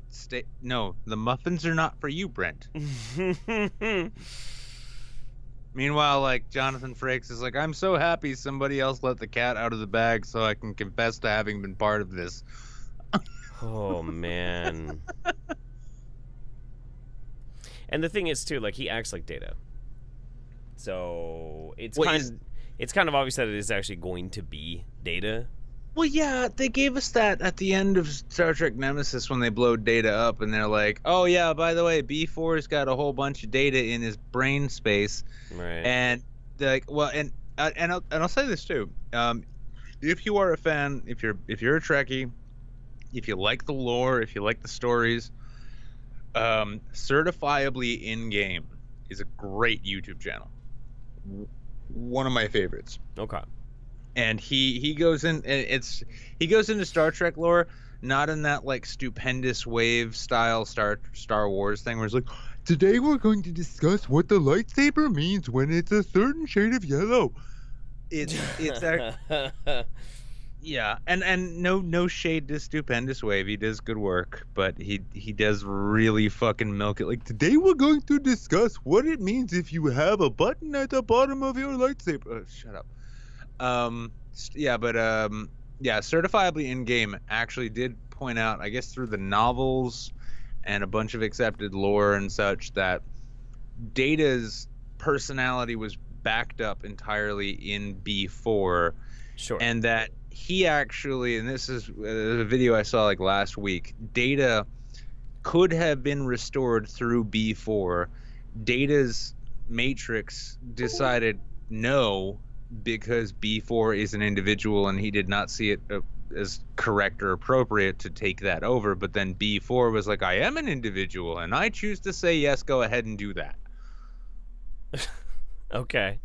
stay. No, the muffins are not for you, Brent. Meanwhile, like, Jonathan Frakes is like, I'm so happy somebody else let the cat out of the bag so I can confess to having been part of this. Oh, man. And the thing is, too, like, he acts like Data. So it's kind of obvious that it is actually going to be Data. Well, yeah, they gave us that at the end of Star Trek Nemesis when they blow Data up, and they're like, "Oh yeah, by the way, B4's got a whole bunch of data in his brain space." Right. And like, well, and I'll say this too. If you are a fan, if you're a Trekkie, if you like the lore, if you like the stories, Certifiably In Game is a great YouTube channel. One of my favorites. Okay. And he goes into Star Trek lore, not in that like stupendous wave style Star Wars thing where it's like, today we're going to discuss what the lightsaber means when it's a certain shade of yellow. It's yeah, and no shade to stupendous wave. He does good work, but he does really fucking milk it. Like, today we're going to discuss what it means if you have a button at the bottom of your lightsaber. Oh, shut up. Certifiably In Game actually did point out, I guess through the novels and a bunch of accepted lore and such, that Data's personality was backed up entirely in B4. Sure. And that he actually, and this is a video I saw like last week, Data could have been restored through B4. Data's matrix decided no, because B4 is an individual and he did not see it as correct or appropriate to take that over. But then B4 was like, I am an individual and I choose to say yes, go ahead and do that. Okay.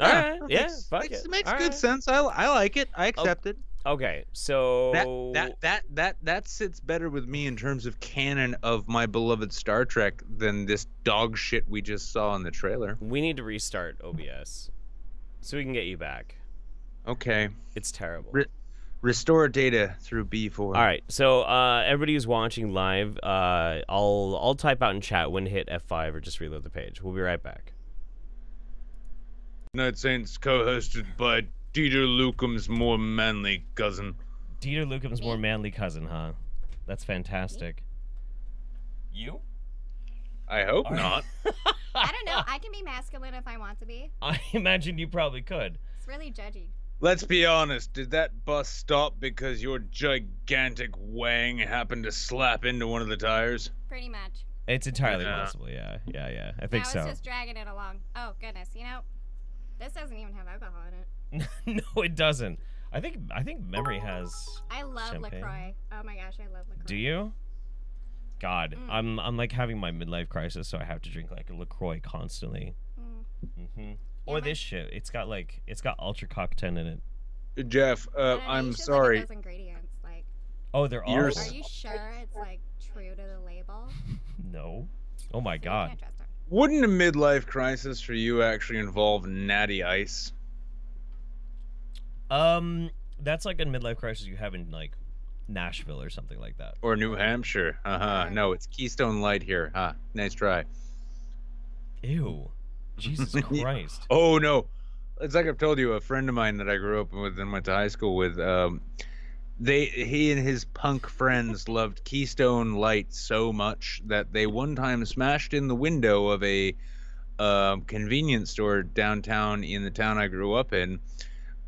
All right. Yeah. Fuck Makes it. makes All good right. sense. I like it. I accept it. Okay. So That sits better with me in terms of canon of my beloved Star Trek than this dog shit we just saw in the trailer. we need to restart OBS so we can get you back. Okay. It's terrible. Restore data through B4. All right. So everybody who's watching live, I'll type out in chat when to hit F5 or just reload the page. We'll be right back. Night Saints co-hosted by Dieter Lucum's more manly cousin. Dieter Lucum's more manly cousin, huh? That's fantastic. You? I hope not. I don't know. I can be masculine if I want to be. I imagine you probably could. It's really judgy. Let's be honest, did that bus stop because your gigantic wang happened to slap into one of the tires? Pretty much. It's entirely possible, yeah. I think I so. was just dragging it along. Oh, goodness. You know, this doesn't even have alcohol in it. No, it doesn't. I think memory has I love champagne. LaCroix. Oh my gosh, I love LaCroix. Do you? God, I'm like having my midlife crisis, so I have to drink like a LaCroix constantly. Or this shit. It's got ultra cocktail in it. Jeff, I don't know, I'm you should sorry. Look at those ingredients, like. Oh, they're all. Are you sure it's like true to the label? No. Oh my You god. can't trust them. Wouldn't a midlife crisis for you actually involve natty ice? That's like a midlife crisis you have in like Nashville or something like that. Or New Hampshire? No, it's Keystone Light here. Nice try. Ew. Jesus Christ. Oh no, it's like I've told you. A friend of mine that I grew up with and went to high school with, he and his punk friends loved Keystone Light so much that they one time smashed in the window of a convenience store downtown in the town I grew up in,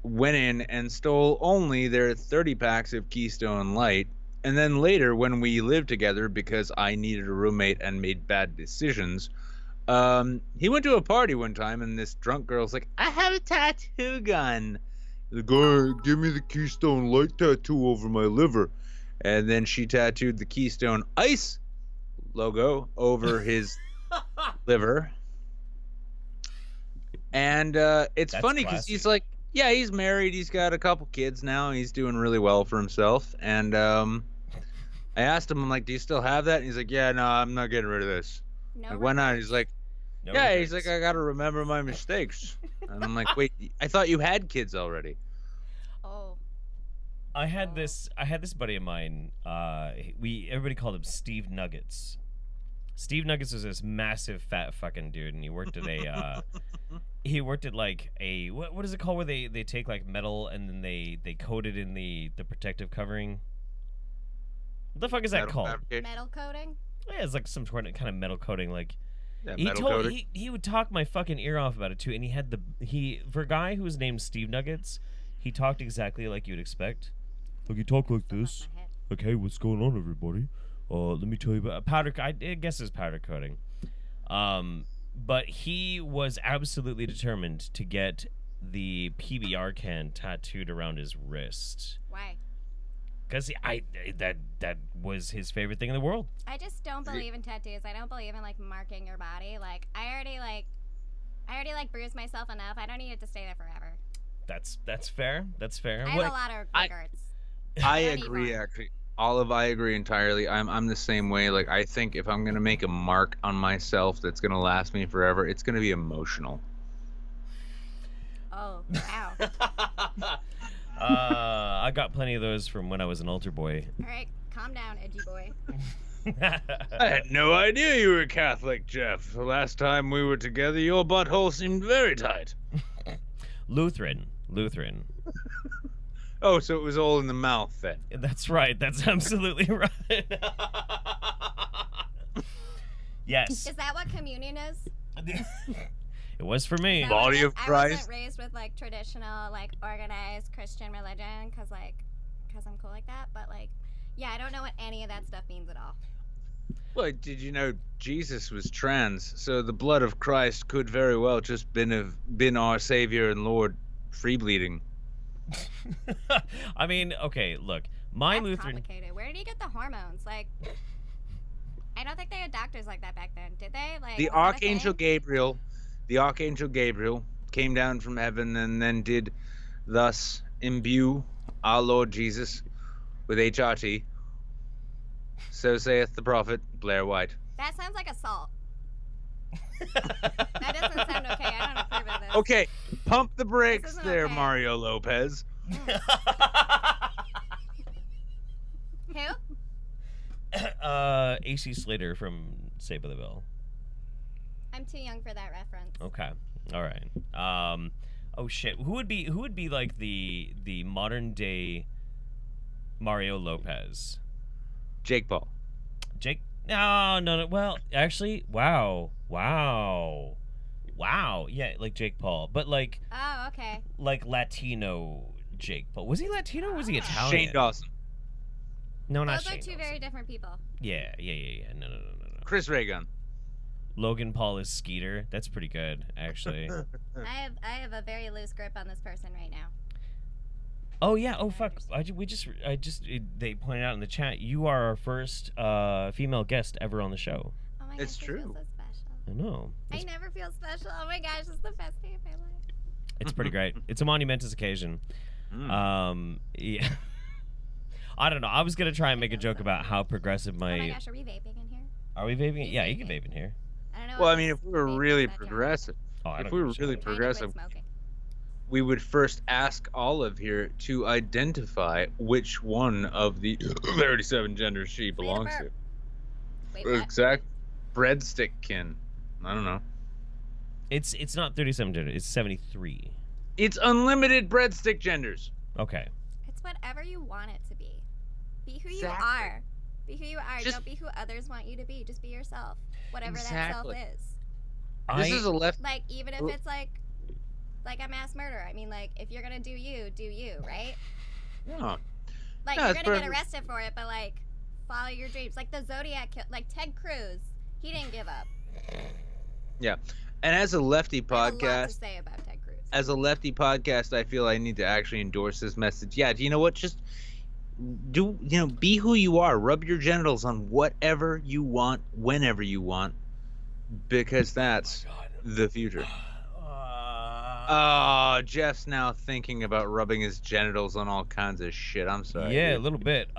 went in and stole only their 30 packs of Keystone Light. And then later, when we lived together because I needed a roommate and made bad decisions, he went to a party one time and this drunk girl's like, I have a tattoo gun. The guy, give me the Keystone Light tattoo over my liver. And then she tattooed the Keystone Ice logo over his liver. And it's That's funny because classy. he's like, yeah, he's married. He's got a couple kids now. He's doing really well for himself. And I asked him, I'm like, do you still have that? And he's like, yeah, no, I'm not getting rid of this. No. Like, why not? regrets. He's like, No yeah, regrets. he's like, I gotta remember my mistakes. And I'm like, wait, I thought you had kids already. Oh. I had this buddy of mine. Everybody called him Steve Nuggets. Steve Nuggets was this massive fat fucking dude, and he worked at like a what is it called where they take like metal and then they coat it in the protective covering. What the fuck is that called? Metal coating? Yeah, it's like some sort of kind of metal coating. Like Yeah, he metal coated. he would talk my fucking ear off about it too, and he had for a guy who was named Steve Nuggets, he talked exactly like you'd expect. Like he talked like this. My head. Like, hey, what's going on, everybody? Let me tell you about powder. I guess it's powder coating. But he was absolutely determined to get the PBR can tattooed around his wrist. Why? Because that was his favorite thing in the world. I just don't believe in tattoos. I don't believe in like marking your body. Like I already bruised myself enough. I don't need it to stay there forever. That's fair. That's fair. I have a lot of regrets. I don't need agree, more. actually. Olive, I agree entirely. I'm the same way. Like, I think if I'm gonna make a mark on myself that's gonna last me forever, it's gonna be emotional. Oh, wow. I got plenty of those from when I was an altar boy. All right, calm down, edgy boy. I had no idea you were Catholic, Jeff. The last time we were together, your butthole seemed very tight. Lutheran. Oh, so it was all in the mouth then. That's right. That's absolutely right. Yes. Is that what communion is? It was for me. Is that what Body it is? of I Christ. wasn't raised with like traditional, like organized Christian religion, cause I'm cool like that. But like, yeah, I don't know what any of that stuff means at all. Well, did you know Jesus was trans? So the blood of Christ could very well just been our Savior and Lord free bleeding. I mean, okay, look, my That's Lutheran. complicated. Where did he get the hormones? Like, I don't think they had doctors like that back then, did they? Like, The was that a Archangel thing? Gabriel, the Archangel Gabriel came down from heaven and then did thus imbue our Lord Jesus with HRT. So saith the prophet Blair White. That sounds like assault. That doesn't sound okay. I don't approve of this. Okay, pump the brakes isn't there, okay. Mario Lopez. Who? AC Slater from Saved by the Bell. I'm too young for that reference. Okay. All right. Oh shit. Who would be like the modern day Mario Lopez? Jake Paul. Jake? No. Well, actually, wow. Yeah, like Jake Paul, but like Oh, okay. Latino Jake Paul. Was he Latino or was he Italian? Shane Dawson. No, not Those Shane are two Dawson. very different people. Yeah. No. Chris Reagan. Logan Paul is Skeeter. That's pretty good, actually. I have a very loose grip on this person right now. Oh yeah. Oh fuck. They pointed out in the chat you are our first female guest ever on the show. Oh my It's gosh, true. I feel so special. I know. I never feel special. Oh my gosh, it's the best day of my life. It's pretty great. It's a monumentous occasion. Yeah. I don't know. I was gonna try and make a joke about how progressive Oh my gosh, are we vaping in here? Are we vaping? He's Yeah, you can vaping. vape in here. I don't know. Well, I if mean, it's if we were vaping really in that jar. progressive, Oh, I if don't we give were a shit. really I'm trying to quit progressive, smoking. we would first ask Olive here to identify which one of the 37 genders she belongs to. Wait, what? Exact breadstick kin. I don't know. It's not 37 gender. It's 73. It's unlimited breadstick genders. Okay. It's whatever you want it to be. Be who you Exactly. are. Be who you are. Just- Don't be who others want you to be. Just be yourself. Whatever Exactly. that self is. This is a left. Like, even if it's like a mass murder. I mean, like, if you're gonna do you, right? No. Like, Yeah, you're it's gonna get perfect. arrested for it, but like, follow your dreams. Like the Zodiac, like Ted Cruz, he didn't give up. Yeah. And as a lefty I have a lot to podcast, say about Ted Cruz. as a lefty podcast, I feel I need to actually endorse this message. Yeah, do you know what? Just be who you are. Rub your genitals on whatever you want, whenever you want, because that's the future. Oh, Jeff's now thinking about rubbing his genitals on all kinds of shit. I'm sorry. Yeah, a dude. little bit.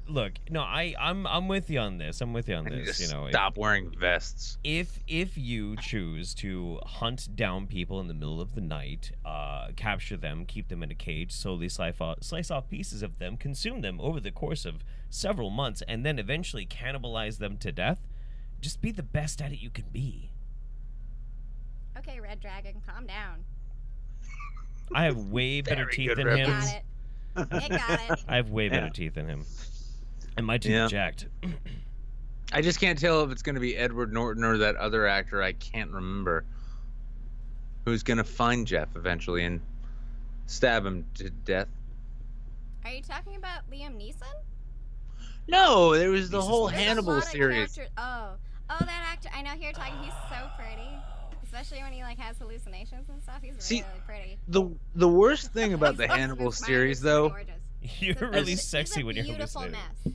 Look, no, I'm with you on this. I'm with you on I need this. to You know, stop wearing vests. if you choose to hunt down people in the middle of the night, capture them, keep them in a cage, slowly slice off pieces of them, consume them over the course of several months, and then eventually cannibalize them to death, just be the best at it you can be. Okay, Red Dragon, calm down. I have way better Very teeth good than him. reference. Got it. It got it. I have way better Yeah. teeth than him, and my teeth Yeah. are jacked. I just can't tell if it's going to be Edward Norton or that other actor I can't remember, who's going to find Jeff eventually and stab him to death. Are you talking about Liam Neeson? No, there was the There's whole There's a Hannibal lot of series. characters- Oh, that actor. I know who you're talking. He's so pretty, especially when he like has hallucinations and stuff. He's See, really pretty. The worst thing about the He's also Hannibal smart, series, he's though, gorgeous. You're He's a- really he's a sexy when you're beautiful hallucinating. mess.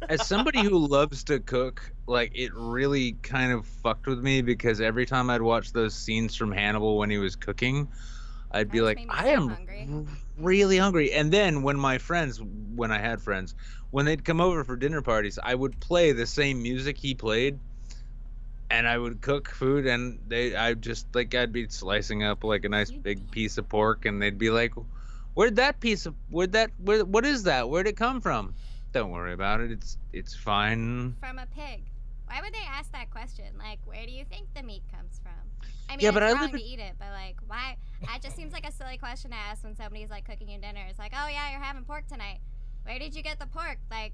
as somebody who loves to cook, like it really kind of fucked with me because every time I'd watch those scenes from Hannibal when he was cooking, I'd be That like, made me I so am hungry. really hungry. And then when I had friends, when they'd come over for dinner parties, I would play the same music he played, and I would cook food, and I'd be slicing up like a nice big piece of pork, and they'd be like, what is that? Where'd it come from? Don't worry about it. It's fine. From a pig. Why would they ask that question? Like, where do you think the meat comes from? I mean, Yeah, but it's I wrong live to eat it, but like, why? It just seems like a silly question to ask when somebody's like cooking you dinner. It's like, oh yeah, you're having pork tonight. Where did you get the pork? Like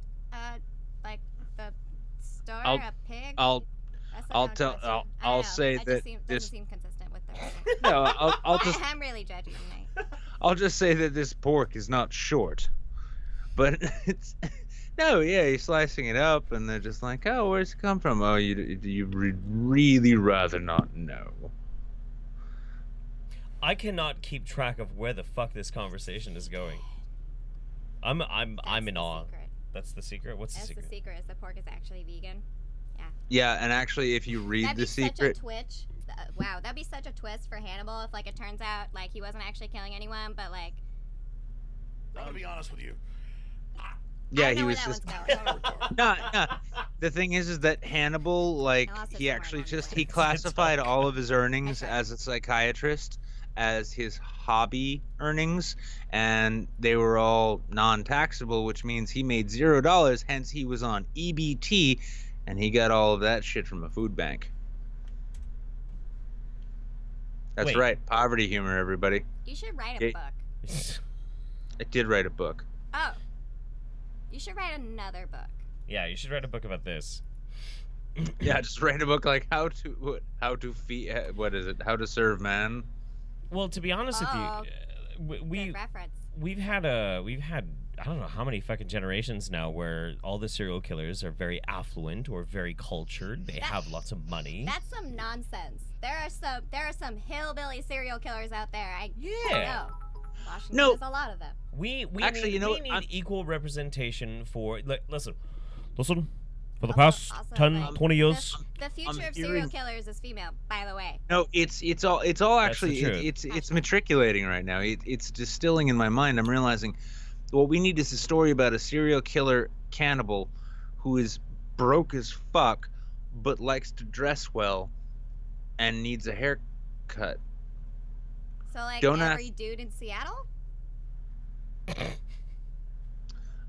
the store, I'll- a pig. I'll That's an I'll odd tell- question. I'll- I don't I'll know. say That that just doesn't this- seem consistent with the. No, I'll just I'm really judgy tonight. I'll just say that this pork is not short, but it's no, yeah, you're slicing it up, and they're just like, oh, where's it come from? Oh, you really rather not know. I cannot keep track of where the fuck this conversation is going. I'm in awe. Secret. That's the secret? What's the secret? That's the secret, is the pork is actually vegan. Yeah. Yeah, and actually, if you read That'd the be secret, such a twitch. Wow, that'd be such a twist for Hannibal if, like, it turns out, like, he wasn't actually killing anyone, but, like... I'm gonna be honest with you. yeah, I know he where was that just. one's going. No. The thing is that Hannibal, like, I lost it he somewhere actually along the just way. he classified all of his earnings Okay. as a psychiatrist as his hobby earnings, and they were all non-taxable, which means he made $0. Hence, he was on EBT, and he got all of that shit from a food bank. That's Wait. right, poverty humor, everybody. You should write a Okay. book. I did write a book. Oh. You should write another book. Yeah, you should write a book about this. Yeah, just write a book like how to feed. What is it? How to serve man. Well, to be honest Oh. with you, Good reference. we've had I don't know how many fucking generations now where all the serial killers are very affluent or very cultured. They have lots of money. That's some nonsense. There are some hillbilly serial killers out there. I Yeah. know. Washington No. has a lot of them. We Actually, need, you know we what? need I'm- equal representation for listen. For the Also- past also, 10, like, 20 years, The future of hearing- serial killers is female, by the way. No, it's all That's the actually truth. it's matriculating right now. It's distilling in my mind. I'm realizing what we need is a story about a serial killer cannibal who is broke as fuck but likes to dress well and needs a haircut. So, like, Don't every dude in Seattle?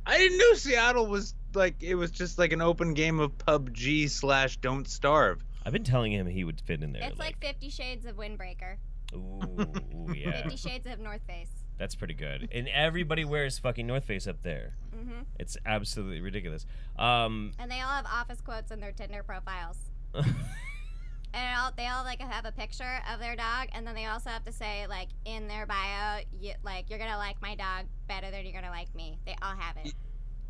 I didn't know Seattle was like it was just like an open game of PUBG / Don't Starve. I've been telling him he would fit in there. It's like 50 Shades of Windbreaker. Ooh, yeah, 50 Shades of North Face. that's pretty good. And everybody wears fucking North Face up there. Mm-hmm. It's absolutely ridiculous. And they all have office quotes in their Tinder profiles. And they all like have a picture of their dog, and then they also have to say, like, in their bio, you're gonna like my dog better than you're gonna like me. They all have it.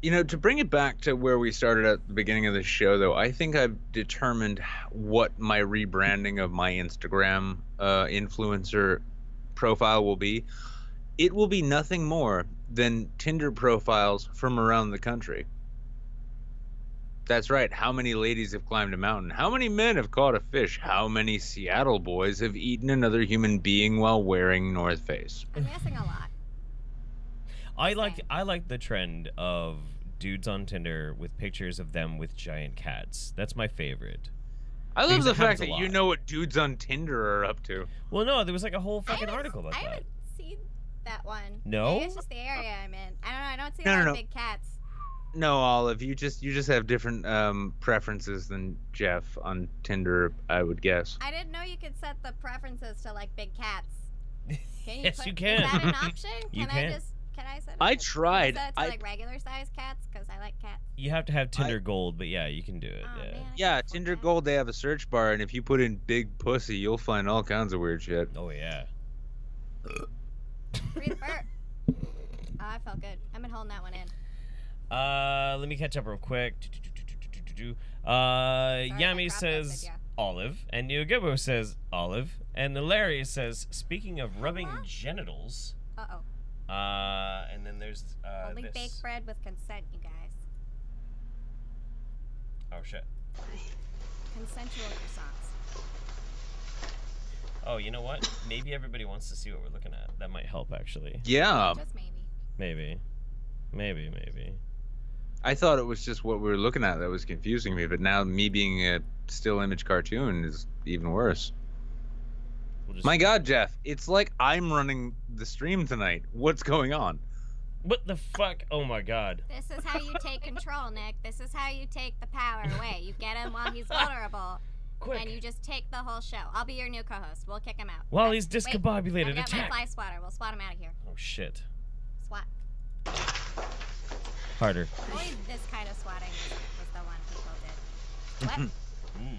You know, to bring it back to where we started at the beginning of the show, though, I think I've determined what my rebranding of my Instagram influencer profile will be. It will be nothing more than Tinder profiles from around the country. That's right. How many ladies have climbed a mountain? How many men have caught a fish? How many Seattle boys have eaten another human being while wearing North Face? I'm guessing a lot. I like the trend of dudes on Tinder with pictures of them with giant cats. That's my favorite. I love Because the it fact happens a that you lot. know what dudes on Tinder are up to. Well, no, there was like a whole fucking I haven't- article about I that. haven't seen that one. No? Maybe it's just the area I'm in. I don't know. I don't see a No, lot no, of no. big cats. No, Olive, you just have different preferences than Jeff on Tinder, I would guess. I didn't know you could set the preferences to, like, big cats. Can you Yes, put, you can. Is that an option? You Can can. I set it? I to- tried. Can I set it to, I- like, regular size cats? Because I like cats. You have to have Tinder Gold, but yeah, you can do it. Oh, yeah. man, I Yeah, can't afford Tinder that. Gold, they have a search bar, and if you put in big pussy, you'll find all kinds of weird shit. Oh yeah. Breathe burp. Oh, I felt good. I've been holding that one in. Let me catch up real quick. I Yami dropped that says video. Olive, and Neoga Boo says Olive, and Larry says, speaking of rubbing Hello? genitals, Uh-oh. and then there's Only this. baked bread with consent, you guys. Oh shit. Consensual croissants. Oh, you know what? Maybe everybody wants to see what we're looking at. That might help, actually. Yeah, Just maybe. Maybe. I thought it was just what we were looking at that was confusing me, but now me being a still image cartoon is even worse. We'll just... My God, Jeff, it's like I'm running the stream tonight. What's going on? What the fuck? Oh my god. This is how you take control, Nick. This is how you take the power away. You get him while he's vulnerable, Quick. and you just take the whole show. I'll be your new co-host. We'll kick him out. While Okay, he's wait. discombobulated, I've got attack. my fly swatter. We'll swat him out of here. Oh shit. Swat. Harder. Only this kind of swatting was the one people did. What? Mm.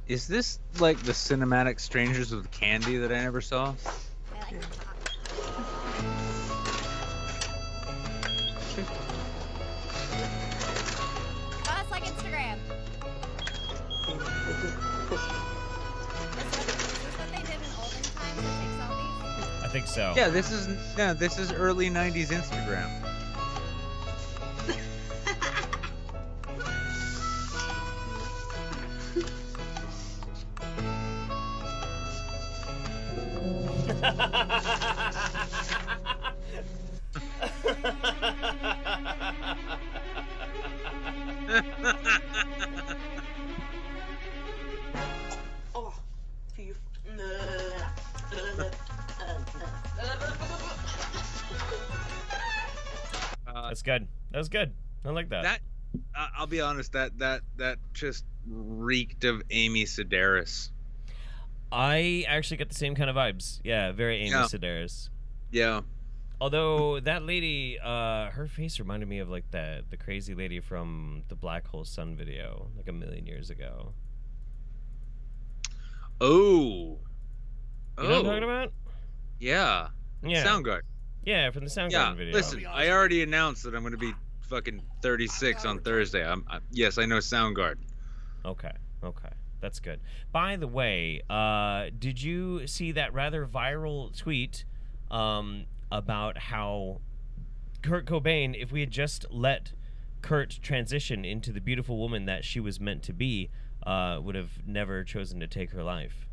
Is this like the cinematic Strangers with Candy that I never saw? I like to talk. Oh, it's like Instagram. Is this what they did in olden times to take selfies? I think so. Yeah, this is early '90s Instagram. That's good. That was good. I like that. That I'll be honest, that just reeked of Amy Sedaris. I actually get the same kind of vibes. Yeah, very Amy Sedaris. Yeah. Although that lady, her face reminded me of like the crazy lady from the Black Hole Sun video, like a million years ago. Oh. You know what I'm talking about? Yeah. Yeah. Soundgarden. Yeah, from the Soundgarden video. Listen, I already announced that I'm going to be fucking 36 on Thursday. Yes, I know Soundgarden. Okay. That's good. By the way, did you see that rather viral tweet about how Kurt Cobain, if we had just let Kurt transition into the beautiful woman that she was meant to be, would have never chosen to take her life?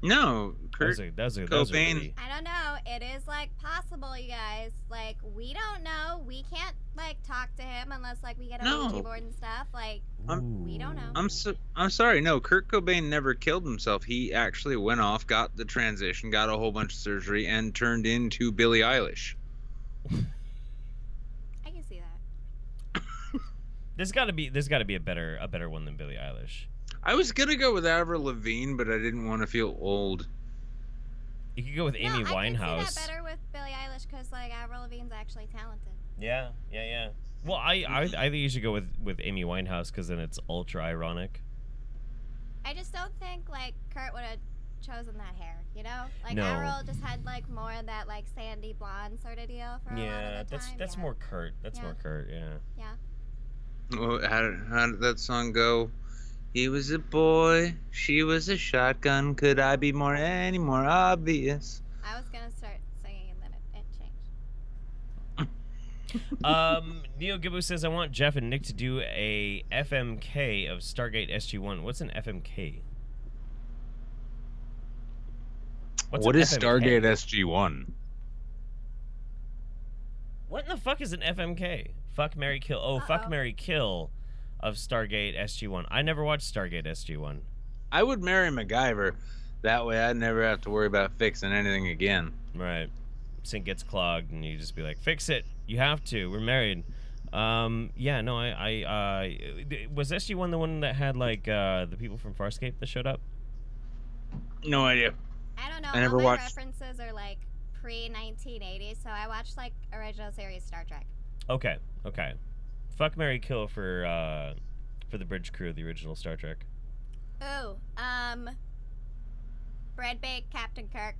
No, Kurt Cobain. I don't know. It is like possible, you guys. Like we don't know. We can't like talk to him unless like we get a Ouija board and stuff. Like we don't know. I'm sorry. No, Kurt Cobain never killed himself. He actually went off, got the transition, got a whole bunch of surgery, and turned into Billie Eilish. I can see that. There's got to be a better one than Billie Eilish. I was gonna go with Avril Lavigne, but I didn't want to feel old. You could go with Amy Winehouse. I can see that better with Billie Eilish because like Avril Lavigne's actually talented. Yeah. Well, I think you should go with Amy Winehouse because then it's ultra ironic. I just don't think like Kurt would have chosen that hair, you know? Like No. Avril just had like more of that like sandy blonde sort of deal for a lot of the time. That's more Kurt. That's more Kurt. Yeah. Yeah. Well, how did that song go? He was a boy, she was a shotgun. Could I be any more obvious? I was gonna start singing and then it changed. Neoga Boo says, I want Jeff and Nick to do a FMK of Stargate SG-1. What's an FMK? What is Stargate SG-1? What in the fuck is an FMK? Fuck, marry, kill. Oh, fuck, marry, kill of Stargate SG-1. I never watched Stargate SG-1. I would marry MacGyver. That way I'd never have to worry about fixing anything again. Right. Sink gets clogged and you just be like, fix it. You have to. We're married. Yeah, no, was SG-1 the one that had like the people from Farscape that showed up? No idea. I don't know. I never all my watched. references are like pre-1980s, so I watched like original series Star Trek. Okay. Fuck, marry, kill for the bridge crew of the original Star Trek. Ooh, Bread Bake Captain Kirk.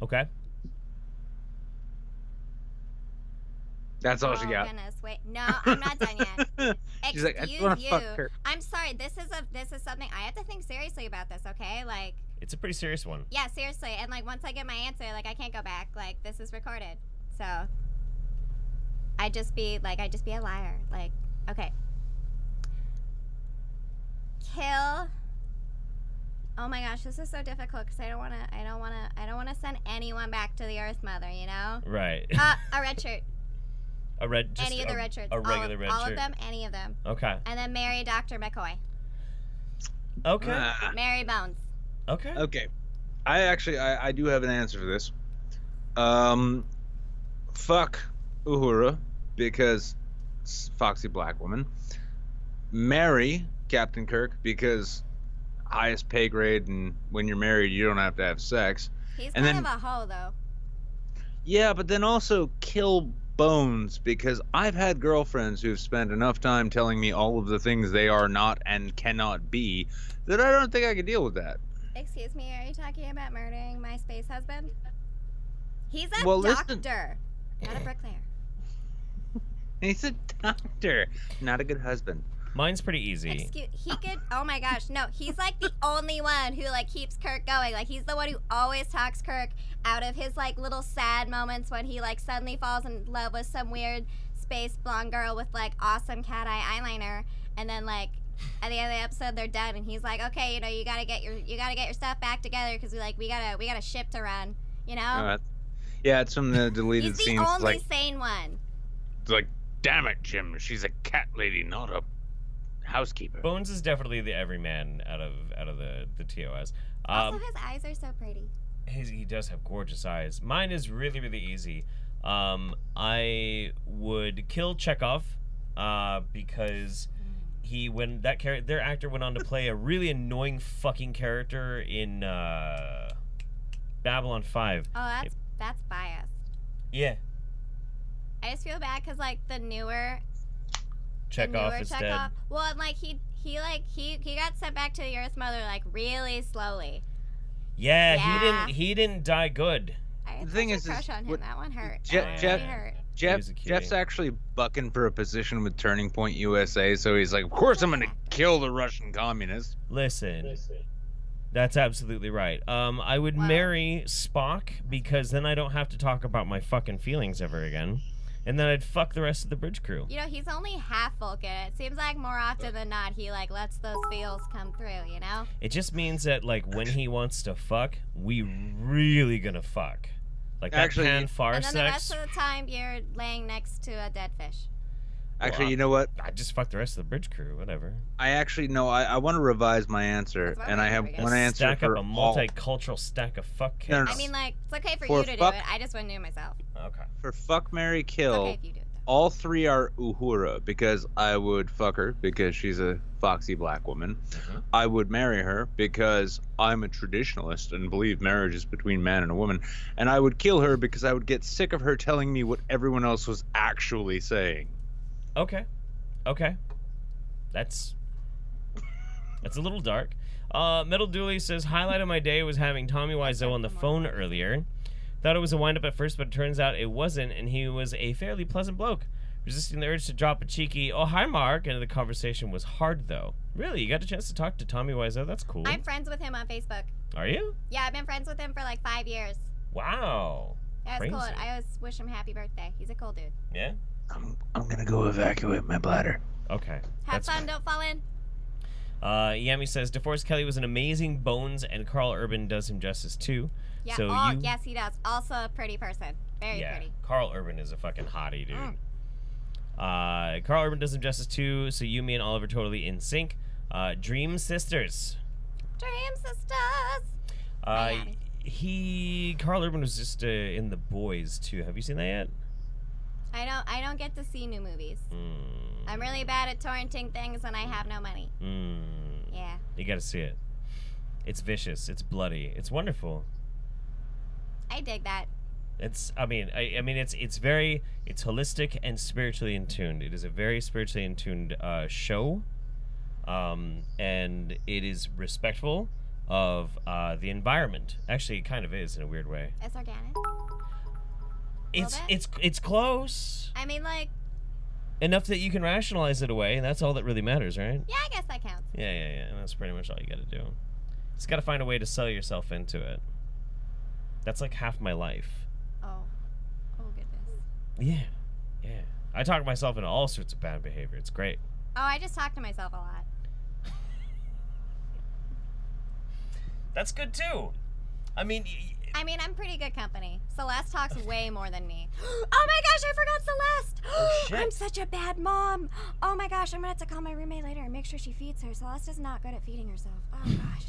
Okay. That's all she got. Oh goodness, wait, no, I'm not done yet. She's like, I just Excuse wanna you. fuck her. I'm sorry. This is something I have to think seriously about. This, okay? Like. It's a pretty serious one. Yeah, seriously. And like once I get my answer, like I can't go back. Like this is recorded, so. I just be a liar. Like, okay. Kill. Oh my gosh, this is so difficult because I don't wanna send anyone back to the Earth Mother, you know? Right. A red shirt. Any of the red shirts. A regular red shirt. All of them, any of them. Okay. And then marry Dr. McCoy. Okay. Marry Bones. Okay. Okay. I do have an answer for this. Fuck Uhura because foxy black woman. Marry Captain Kirk because highest pay grade, and when you're married you don't have to have sex. He's and kind then, of a hoe though. Yeah, but then also kill Bones because I've had girlfriends who've spent enough time telling me all of the things they are not and cannot be that I don't think I could deal with that. Excuse me, are you talking about murdering my space husband? He's a Well, doctor, listen. not a bricklayer. He's a doctor, not a good husband. Mine's pretty easy. He could. Oh my gosh, no. He's like the only one who like keeps Kirk going. Like he's the one who always talks Kirk out of his like little sad moments when he like suddenly falls in love with some weird space blonde girl with like awesome cat eye eyeliner, and then like at the end of the episode they're done, and he's like, okay, you know, you gotta get your stuff back together because we got a ship to run, you know. Yeah, it's from the deleted He's scenes. the only like, sane one. it's like, damn it, Jim, she's a cat lady, not a housekeeper. Bones is definitely the everyman out of the TOS. Also, his eyes are so pretty. He does have gorgeous eyes. Mine is really, really easy. I would kill Chekhov because their actor went on to play a really annoying fucking character in Babylon 5. Oh, that's biased. Yeah. I just feel bad because like the newer Chekhov is dead. Well, and like he got sent back to the Earth Mother like really slowly. Yeah. He didn't die good. I had The thing such is, a crush on him. That one hurt. Jeff's actually bucking for a position with Turning Point USA, so he's like, of course I'm gonna kill the Russian communists. Listen. That's absolutely right. I would marry Spock because then I don't have to talk about my fucking feelings ever again. And then I'd fuck the rest of the bridge crew. You know, he's only half Vulcan. It seems like more often than not, he like lets those feels come through. You know. It just means that like when he wants to fuck, we really gonna fuck. Like that Actually, pan-far And then sex. the rest of the time, you're laying next to a dead fish. Actually, you know what? I just fuck the rest of the bridge crew, whatever. I actually know. I want to revise my answer, and I have one answer Stack for up a all. multicultural stack of fuck cakes. No. I mean, like it's okay for For you to fuck- do it. I just wouldn't do it myself. Okay. For fuck, marry, It's kill. okay if you do it. All three are Uhura because I would fuck her because she's a foxy black woman. I would marry her because I'm a traditionalist and believe marriage is between man and a woman. And I would kill her because I would get sick of her telling me what everyone else was actually saying. Okay. That's a little dark. Metal Dooley says, highlight of my day was having Tommy Wiseau on the phone earlier. Thought it was a wind-up at first, but it turns out it wasn't, and he was a fairly pleasant bloke. Resisting the urge to drop a cheeky, oh, hi, Mark, and the conversation was hard, though. Really? You got a chance to talk to Tommy Wiseau? That's cool. I'm friends with him on Facebook. Are you? Yeah, I've been friends with him for like 5 years. Wow. Yeah, it's cool. Crazy. I always wish him happy birthday. He's a cool dude. Yeah? I'm gonna go evacuate my bladder. Okay. Have fun, don't fall in. Yami says, DeForest Kelly was an amazing Bones, and Carl Urban does him justice, too. Yeah, So yes, he does. Also a pretty person. Very pretty. Carl Urban is a fucking hottie, dude. Carl Urban does him justice too, so you, me, and Oliver totally in sync. Dream Sisters. Dream Sisters. Carl Urban was just in The Boys too. Have you seen that yet? I don't get to see new movies. I'm really bad at torrenting things when I have no money. Yeah. You gotta see it. It's vicious. It's bloody. It's wonderful. I dig that. It's holistic and spiritually in tuned. It is a very spiritually in tuned show, and it is respectful of the environment. Actually, it kind of is in a weird way. It's organic. It's close. I mean, like. Enough that you can rationalize it away, and that's all that really matters, right? Yeah, I guess that counts. Yeah. And that's pretty much all you got to do. Just got to find a way to sell yourself into it. That's like half my life. Oh goodness. Yeah. I talk myself into all sorts of bad behavior. It's great. Oh, I just talk to myself a lot. That's good too. I mean, I'm pretty good company. Celeste talks way more than me. Oh my gosh, I forgot Celeste! Oh, shit. I'm such a bad mom. Oh my gosh, I'm gonna have to call my roommate later and make sure she feeds her. Celeste is not good at feeding herself. Oh gosh.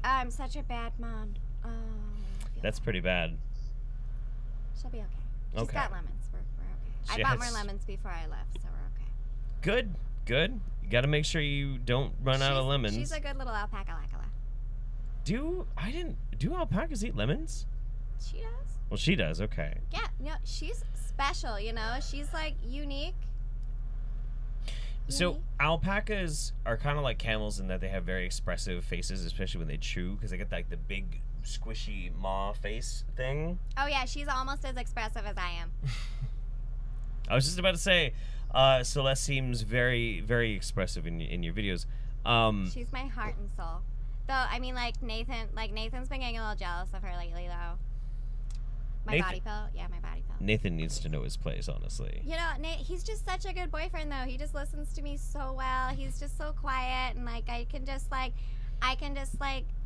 I'm such a bad mom. Oh. That's pretty bad. She'll be okay. She's got lemons. We're okay. I bought more lemons before I left, so we're okay. Good. You got to make sure you don't run out of lemons. She's a good little alpaca lacala. Do alpacas eat lemons? She does. Well, she does. Okay. Yeah, she's special, She's like unique. So alpacas are kind of like camels in that they have very expressive faces, especially when they chew, because they get like the big squishy maw face thing. Oh yeah, she's almost as expressive as I am. I was just about to say, Celeste seems very, very expressive in your videos. She's my heart and soul. Though, I mean, Nathan's been getting a little jealous of her lately, though. My body pill? Yeah, my body pill. Nathan needs to know his place, honestly. You know, Nate, he's just such a good boyfriend, though. He just listens to me so well. He's just so quiet, and, I can just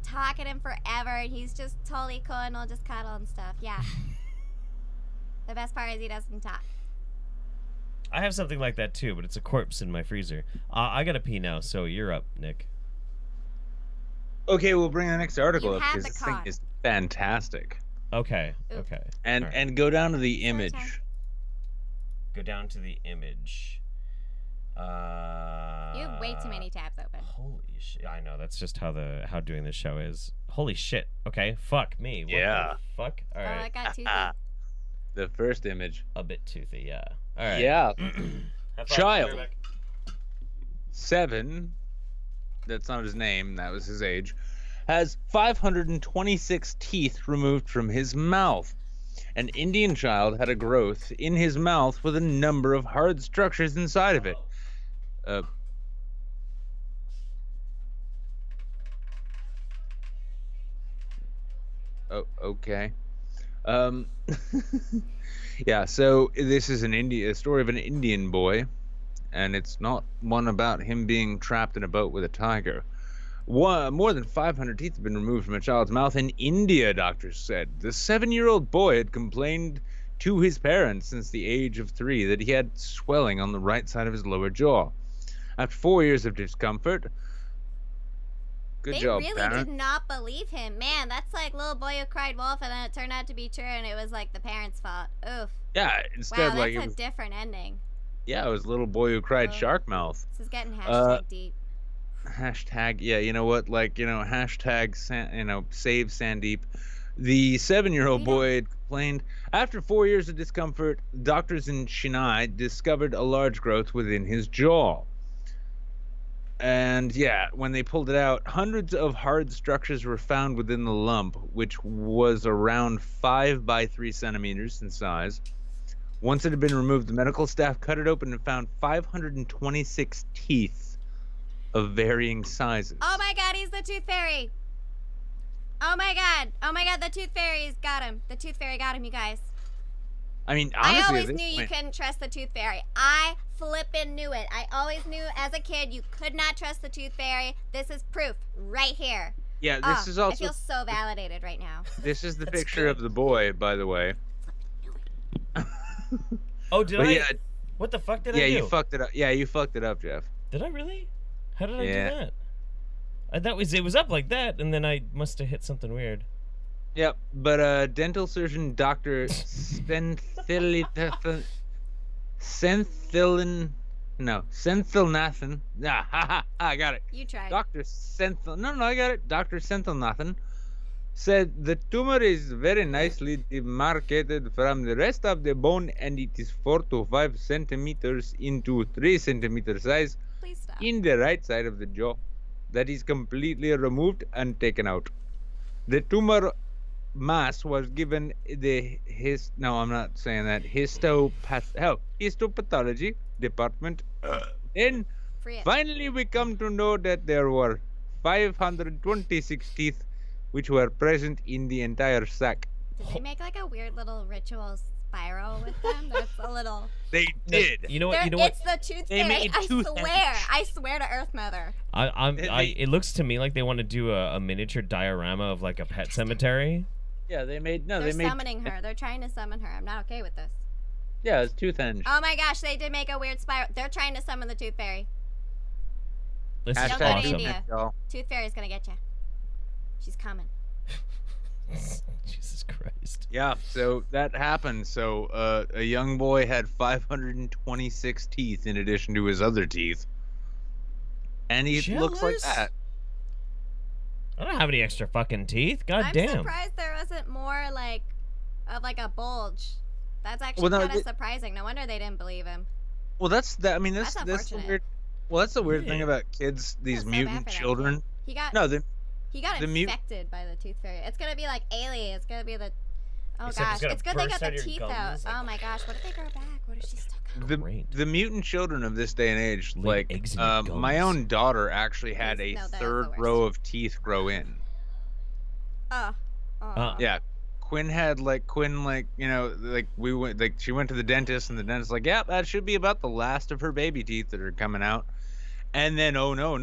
talk at him forever, and he's just totally cool, and we'll just cuddle and stuff. Yeah. The best part is he doesn't talk. I have something like that, too, but it's a corpse in my freezer. I gotta pee now, so you're up, Nick. Okay, we'll bring the next article up, have because the this thing car. is fantastic. Okay, Ooh. okay. And All right. and go down to the Sorry, image. Tom. Go down to the image. You have way too many tabs open. Holy shit! I know, that's just how doing this show is. Holy shit! Okay, fuck me. What Yeah. the fuck. All Oh, I right. got toothy. The first image. A bit toothy, yeah. All right. Yeah. Have fun. Child. Be right back. 7, that's not his name, that was his age, has 526 teeth removed from his mouth. An Indian child had a growth in his mouth with a number of hard structures inside of it. Oh, okay. Yeah, so this is a story of an Indian boy, and it's not one about him being trapped in a boat with a tiger. More than 500 teeth have been removed from a child's mouth in India, doctors said. The 7-year-old boy had complained to his parents since the age of 3 that he had swelling on the right side of his lower jaw. After 4 years of discomfort... Good job, They really parents. did not believe him. Man, that's like little boy who cried wolf, and then it turned out to be true, and it was like the parents' fault. Oof. Yeah, instead, Wow, like, that's it a was, different ending. yeah, it was little boy who cried Oh. shark mouth. This is getting hashtag deep. Hashtag, yeah, you know what? Like, hashtag, save Sandeep. The 7-year-old We boy had complained. After 4 years of discomfort, doctors in Chennai discovered a large growth within his jaw. And yeah, when they pulled it out, hundreds of hard structures were found within the lump, which was around 5 by 3 centimeters in size. Once it had been removed, the medical staff cut it open and found 526 teeth of varying sizes. Oh my god, he's the tooth fairy. Oh my god, the tooth fairy's got him. The tooth fairy got him, you guys. I mean, honestly, I always at this knew you point- couldn't trust the tooth fairy. I flippin' knew it. I always knew as a kid you could not trust the tooth fairy. This is proof right here. Yeah, this is also I feel so validated right now. this is the That's picture good. of the boy, by the way. Oh, did But I? yeah, What the fuck did yeah, I do? you fucked it up. Yeah, you fucked it up, Jeff. Did I really? How did I Yeah. do that? It was up like that, and then I must have hit something weird. Yep, but dental surgeon Dr. Senthilnathan. I got it. You tried. Dr. I got it. Dr. Senthilnathan said the tumor is very nicely demarcated from the rest of the bone, and it is 4 to 5 centimeters into 3 centimeter size Please stop. in the right side of the jaw. That is completely removed and taken out. The tumor mass was given the histopathology department. Then Free it. finally we come to know that there were 526 teeth which were present in the entire sac. Did they make like a weird little ritual spiral with them? That's a little. They did. You know what? There- You know what? it's the tooth They fairy. made I tooth swear. henge. I swear to Earth Mother. It looks to me like they want to do a miniature diorama of like a pet cemetery. Yeah, they made They're summoning her. They're trying to summon her. I'm not okay with this. Yeah, it's tooth henge. Oh my gosh, they did make a weird spiral. They're trying to summon the tooth fairy. This is Don't go to awesome. India. y'all. Tooth fairy's gonna get you. She's coming. Jesus Christ. Yeah, so that happened. So a young boy had 526 teeth in addition to his other teeth. And he looks like Jealous? that. I don't have any extra fucking teeth. God I'm damn. surprised there wasn't more like of like a bulge. That's actually Well, no, kind of it- surprising. No wonder they didn't believe him. Well, that's that. I mean, That's that's the unfortunate. weird. Well, that's the weird thing Yeah. about kids. These so bad mutant for that children. He got No, he got the mute- infected by the tooth fairy. It's gonna be like alien. It's gonna be the. Oh Except it's gosh, gonna it's good they burst got out the your teeth gums, out. like- Oh my gosh, what if they grow back? What if she's stuck on? great. The mutant children of this day and age, Leave like eggs in your my gums. own daughter actually had a No, that is the third worst. row of teeth grow in. Oh. Yeah. Quinn had like we went she went to the dentist and the dentist like, yeah, that should be about the last of her baby teeth that are coming out. And then oh no,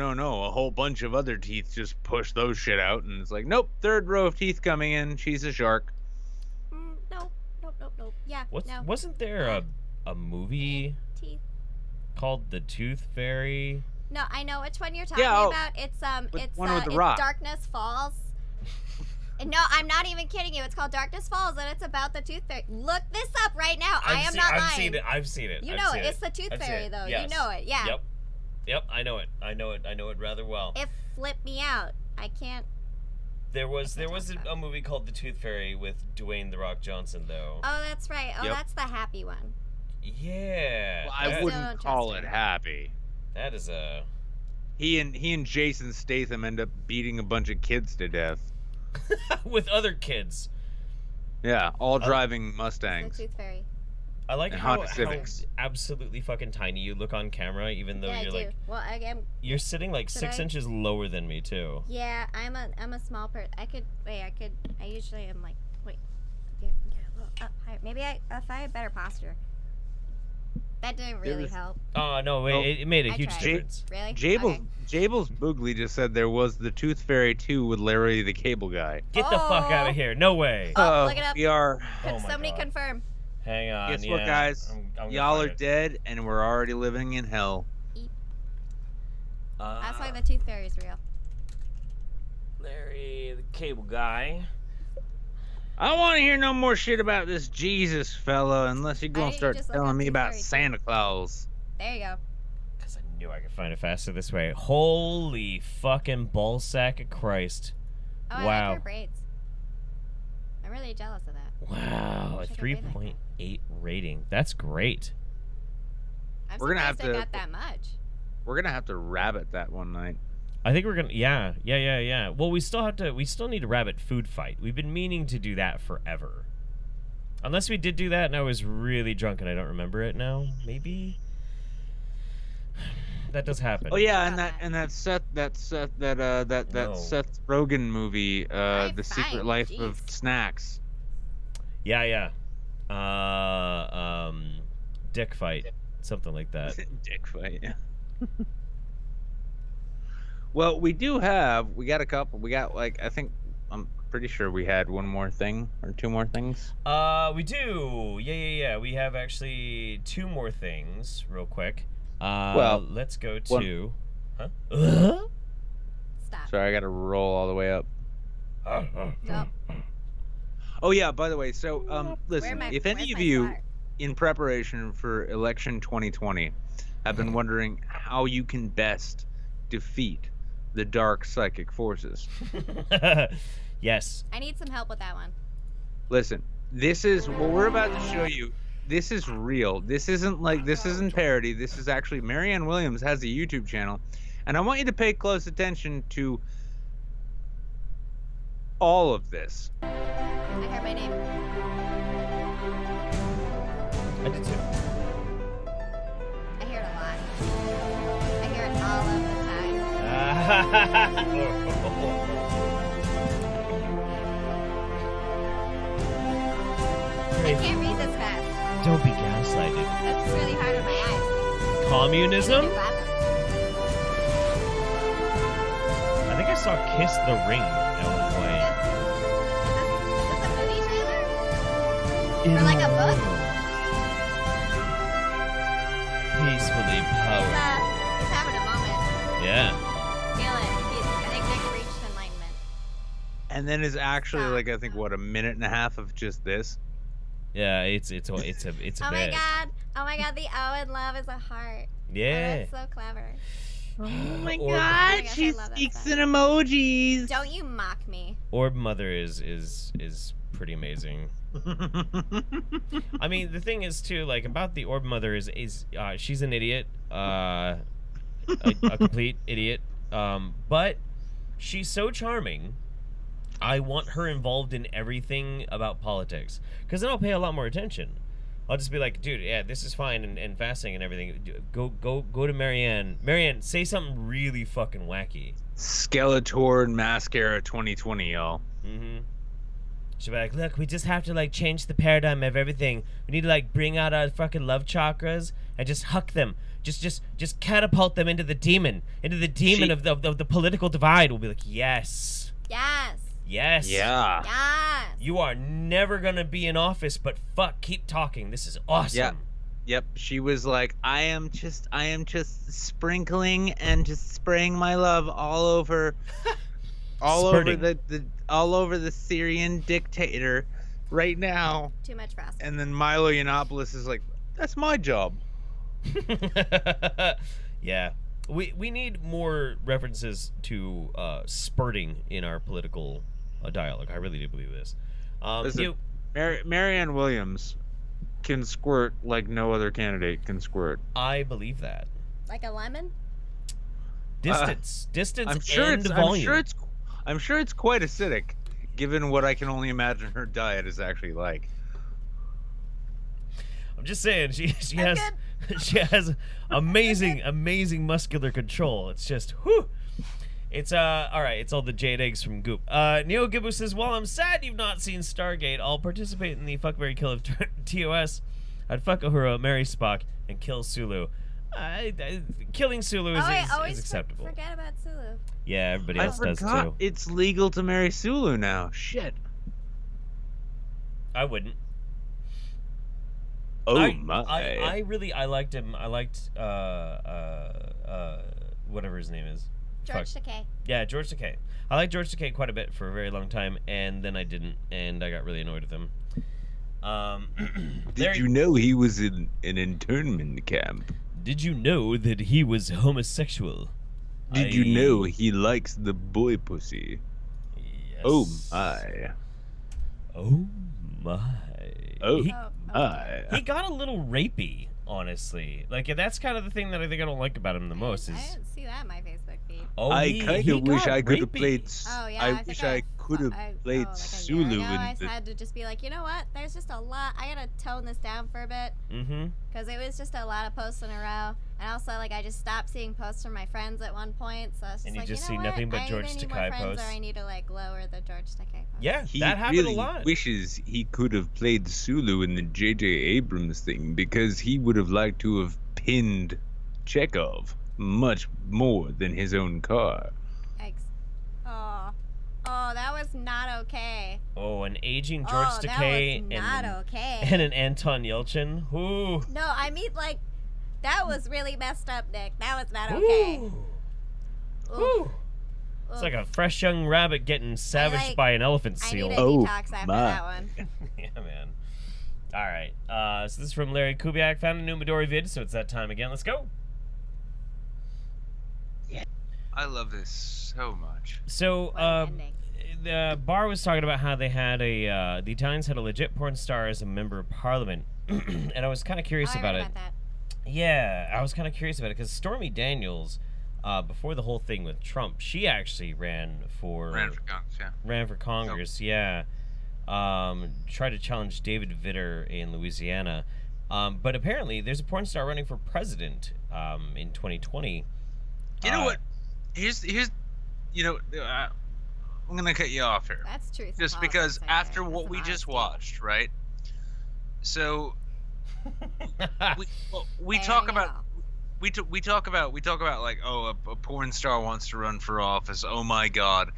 a whole bunch of other teeth just push those shit out, and it's like, nope, third row of teeth coming in. She's a shark. Nope. Yeah. No. Wasn't there a movie Teeth. called The Tooth Fairy? No, I know which one you're talking Yeah, about. It's one with the it's rock. Darkness Falls. And no, I'm not even kidding you. It's called Darkness Falls, and it's about the Tooth Fairy. Look this up right now. I am not lying. I've seen it. You know it. It's the Tooth Fairy, though. Yes. You know it. Yeah. Yep. I know it rather well. It flipped me out. I can't. There was a movie called The Tooth Fairy with Dwayne The Rock Johnson, though. Oh, that's right. Oh, Yep. that's the happy one. Yeah. Well, I I still wouldn't don't call trust it him. happy. That is a. He and Jason Statham end up beating a bunch of kids to death. with other kids. Yeah, all driving It's Mustangs. the Tooth Fairy. I like And how Honda Civics. absolutely fucking tiny you look on camera, even though Yeah, you're I do. like Well, you're sitting like Should 6 I? inches lower than me too. yeah, I'm a small person. I usually am like, wait, get a little up higher. Maybe if I had better posture. That didn't really help. Oh no, Oh. it made a I huge tried. difference. Really? Jables Boogly just said there was the Tooth Fairy 2 with Larry the Cable Guy. Get the fuck out Oh. of here! No way. Oh, look it up. We are. Oh my Somebody God. confirm. Hang on. Guess yeah. what, guys? I'm gonna Y'all find are it. dead, and we're already living in hell. That's why the Tooth Fairy's real. Larry the Cable Guy. I don't want to hear no more shit about this Jesus fella unless you're Why gonna don't you start just look telling up me Tooth about Fairy 2? Santa Claus. There you go. Because I knew I could find it faster this way. Holy fucking ballsack of Christ. Oh, I Wow. like her braids. I'm really jealous of that. Wow, a Wish I could braid like that. 3.8 rating. That's great. I'm We're gonna surprised have I to- got that much. We're gonna have to rabbit that one night. I think we're gonna yeah. Well, we still need a rabbit food fight. We've been meaning to do that forever. Unless we did do that and I was really drunk and I don't remember it now. Maybe that does happen. Oh yeah, About and that. that No. Seth Rogen movie, Alright, The Secret fine, Life jeez. of Snacks. Yeah. Dick fight, something like that. Dick fight. Yeah. Well, we got a couple. We got I'm pretty sure we had one more thing or two more things. We do. Yeah. We have actually 2 more things, real quick. Well, let's go one- to. Huh? Stop. Sorry, I got to roll all the way up. Nope. Oh yeah, by the way, so listen, if any where's of my you slot? in preparation for election 2020 have been wondering how you can best defeat the dark psychic forces. Yes. I need some help with that one. Listen, this is what we're about to show you. This is real. This isn't parody. This is actually Marianne Williams has a YouTube channel, and I want you to pay close attention to all of this. I heard my name. I did too. I hear it a lot. I hear it all of the time. I can't read this fast. Don't be gaslighted. That's really hard on my eyes. Communism? New glasses. I think I saw Kiss the Ring at one point. Is this a movie trailer? Or like a book? Peacefully powered. He's having a moment. Yeah. Feel it. I think Nick reached enlightenment. And then is actually Stop. I think a minute and a half of just this. Yeah, it's a Oh bit. my god. Oh my god, the O in love is a heart. Yeah. Oh, that's so clever. Oh my Or- god, I she love that speaks stuff. in emojis. Don't you mock me. Orb Mother is pretty amazing. I mean, the thing is too, like about the Orb Mother is she's an idiot, a complete idiot. But she's so charming. I want her involved in everything about politics, because then I'll pay a lot more attention. I'll just be like, dude, yeah, this is fine and fascinating and everything. Go to Marianne. Marianne, say something really fucking wacky. Skeletor and Mascara 2020, y'all. Mm-hmm. She'll be like, look, we just have to like change the paradigm of everything. We need to like bring out our fucking love chakras and just huck them. Just catapult them into the demon of the political divide. We'll be like, yes. Yes. Yes. Yeah. Yes. You are never gonna be in office, but fuck, keep talking. This is awesome. Yeah. Yep. She was like, I am just sprinkling and just spraying my love all over all over the Syrian dictator right now. Too much for us. And then Milo Yiannopoulos is like, that's my job. Yeah. We need more references to spurting in our political dialogue. I really do believe this. Listen, Marianne Williams can squirt like no other candidate can squirt. I believe that. Like a lemon? Distance I'm sure and it's, volume. I'm sure it's quite acidic, given what I can only imagine her diet is actually like. I'm just saying, she has amazing muscular control. It's just whew. It's all right. It's all the jade eggs from Goop. Neoga Boo says, "Well, I'm sad you've not seen Stargate. I'll participate in the fuck, marry, kill of TOS. I'd fuck Uhura, marry Spock, and kill Sulu. Killing Sulu is acceptable. Forget about Sulu. Yeah, everybody else does too. It's legal to marry Sulu now. Shit. I wouldn't. Oh my! I liked him. I liked whatever his name is. George Takei. Yeah, George Takei. I liked George Takei quite a bit for a very long time, and then I didn't, and I got really annoyed with him. Did you know he was in an internment camp? Did you know that he was homosexual? Did you know he likes the boy pussy? Yes. Oh my! Oh my! Oh my! He got a little rapey, honestly. Like, that's kind of the thing that I think I don't like about him the most. I didn't see that in my Facebook feed. Oh, I kind of wish I could have rapey. played. Oh yeah, I wish I could have played like Sulu in I the. had to just be like, you know what? There's just a lot. I gotta tone this down for a bit. Mm-hmm. Because it was just a lot of posts in a row, and also like I just stopped seeing posts from my friends at one point. So I was just And you like, just you know see nothing what? but George I either need Takei more friends, posts. or I need to like lower the George Takei posts. Yeah, He that happened really a lot. wishes he could have played Sulu in the J.J. Abrams thing because he would have liked to have pinned Chekhov much more than his own car. Oh, that was not okay. Oh, an aging George Takei that was not okay. and an Anton Yelchin. Ooh. No, I mean like that was really messed up, Nick. That was not okay. Ooh. Ooh. It's like a fresh young rabbit getting savaged by an elephant seal. I need a detox after that one. Yeah, man. All right. So this is from Larry Kubiak. Found a new Midori vid, so it's that time again. Let's go. Yeah. I love this so much. So, the bar was talking about how they had the Italians had a legit porn star as a member of parliament. And I was kind of curious about it. That. Yeah, I was kind of curious about it because Stormy Daniels, before the whole thing with Trump, she actually ran for Congress, yeah. Tried to challenge David Vitter in Louisiana. But apparently there's a porn star running for president in 2020. You know what? Here's you know, I'm gonna cut you off here. That's true. Just because after what we just watched, right? So we talk about we talk about like, oh, a porn star wants to run for office. Oh my God.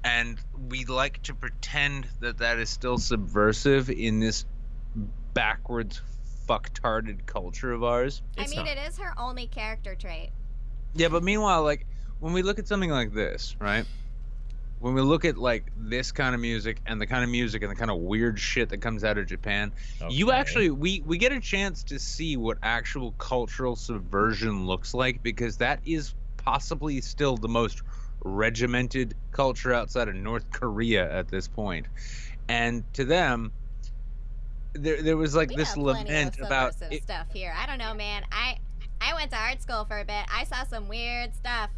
And we like to pretend that is still subversive in this backwards fucktarded culture of ours. I mean, it is her only character trait. Yeah, but meanwhile, like, when we look at something like this, right? When we look at, like, this kind of music and the kind of music and the kind of weird shit that comes out of Japan, you actually, we get a chance to see what actual cultural subversion looks like, because that is possibly still the most regimented culture outside of North Korea at this point. And to them, there was, like, this lament about stuff here. I don't know, man. I went to art school for a bit. I saw some weird stuff.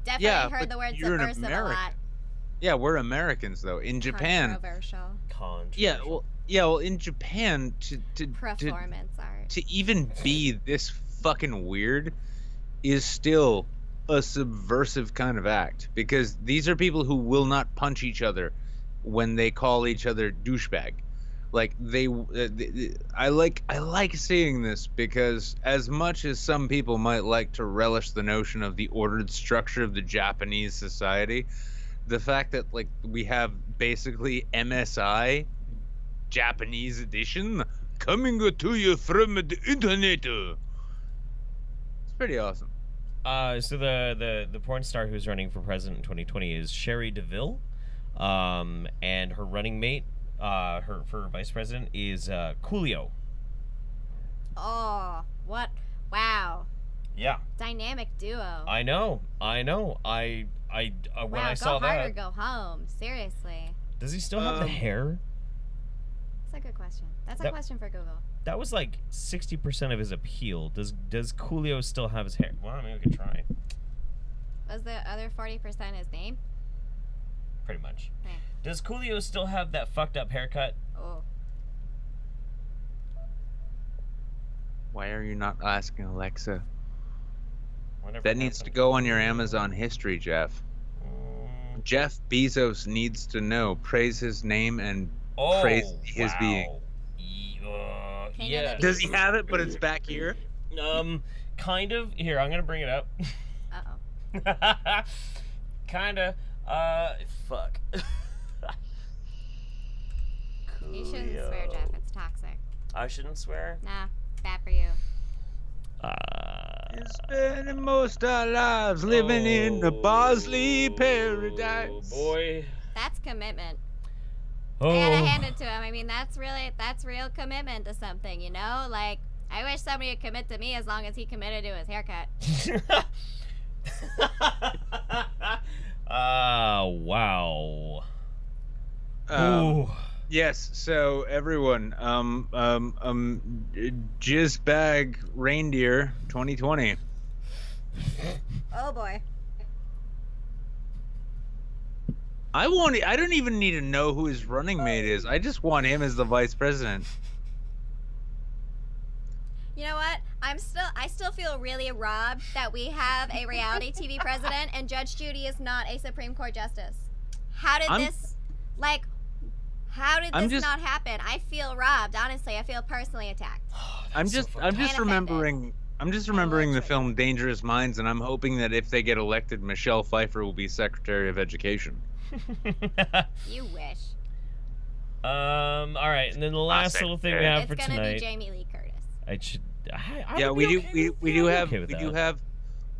Definitely heard the word subversive a lot. Yeah, we're Americans though. In Japan. Controversial. Yeah, well, Yeah, well, in Japan, Performance art. to even be this fucking weird is still a subversive kind of act, because these are people who will not punch each other when they call each other douchebag. Like I like seeing this, because as much as some people might like to relish the notion of the ordered structure of the Japanese society, the fact that like we have basically MSI Japanese edition coming to you from the internet. It's pretty awesome. So the porn star who's running for president in 2020 is Sherry DeVille, and her running mate, for vice president is Coolio. Oh, what? Wow. Yeah. Dynamic duo. I know. When wow, I saw go hard or that. go home. Seriously. Does he still have the hair? That's a good question. That's a question for Google. That was like 60% of his appeal. Does Coolio still have his hair? Well, I mean, we could try. Was the other 40% his name? Pretty much. Okay. Does Coolio still have that fucked up haircut? Oh. Why are you not asking Alexa? Whatever That needs to happened. go on your Amazon history, Jeff. Jeff Bezos needs to know. Praise his name and praise his being. Yeah. Does he have it, but it's back here? Kind of. Here, I'm gonna bring it up. Uh-oh. Kinda. Fuck. You shouldn't swear, Jeff. It's toxic. I shouldn't swear? Nah, bad for you. Spending most our lives living in the Bosley paradise. Oh boy. That's commitment. Oh. I gotta hand it to him. I mean, that's real commitment to something, you know? Like, I wish somebody would commit to me as long as he committed to his haircut. Wow. Ooh. Yes, so everyone, Jizz Bag Reindeer 2020. Oh boy. I don't even need to know who his running mate is. I just want him as the vice president. You know what? I still feel really robbed that we have a reality TV president and Judge Judy is not a Supreme Court justice. How did this not happen? I feel robbed. Honestly, I feel personally attacked. I'm just remembering the film Dangerous Minds, and I'm hoping that if they get elected, Michelle Pfeiffer will be Secretary of Education. You wish. All right, and then the last little thing we have for tonight. It's gonna be Jamie Lee Curtis. We do have.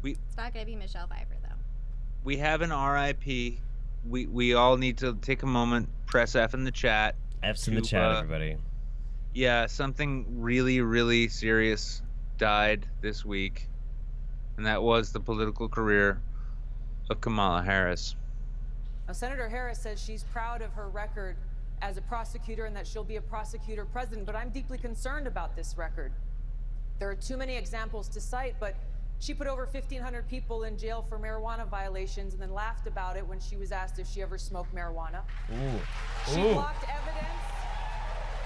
It's not gonna be Michelle Pfeiffer though. We have an RIP. We all need to take a moment, press F in the chat. F's in the chat, everybody. Yeah, something really, really serious died this week, and that was the political career of Kamala Harris. Now, Senator Harris says she's proud of her record as a prosecutor and that she'll be a prosecutor president, but I'm deeply concerned about this record. There are too many examples to cite, but she put over 1,500 people in jail for marijuana violations and then laughed about it when she was asked if she ever smoked marijuana. Ooh. She blocked evidence.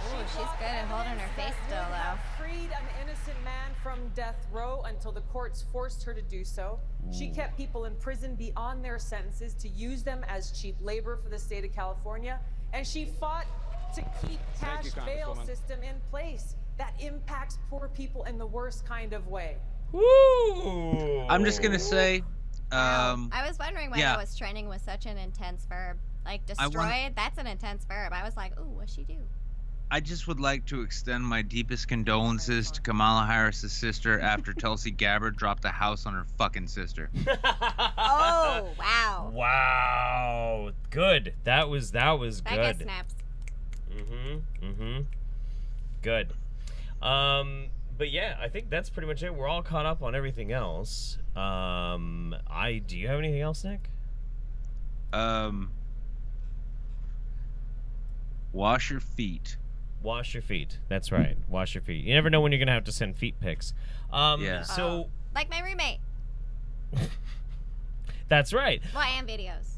Ooh, she's good at holding her face still, though. Freed an innocent man from death row until the courts forced her to do so. She kept people in prison beyond their sentences to use them as cheap labor for the state of California. And she fought to keep cash bail system in place. That impacts poor people in the worst kind of way. Woo! I'm just gonna say, I was wondering why that was trending with such an intense verb. Like destroyed, that's an intense verb. I was like, ooh, what'd she do? I just would like to extend my deepest condolences to Kamala Harris's sister after Tulsi Gabbard dropped a house on her fucking sister. Oh, wow. Wow. Good. That was That good. guy snaps. Good. But yeah, I think that's pretty much it. We're all caught up on everything else. Do you have anything else, Nick? Wash your feet. Wash your feet. That's right. Wash your feet. You never know when you're gonna have to send feet pics. Yeah. So like my roommate. That's right. Well, and videos.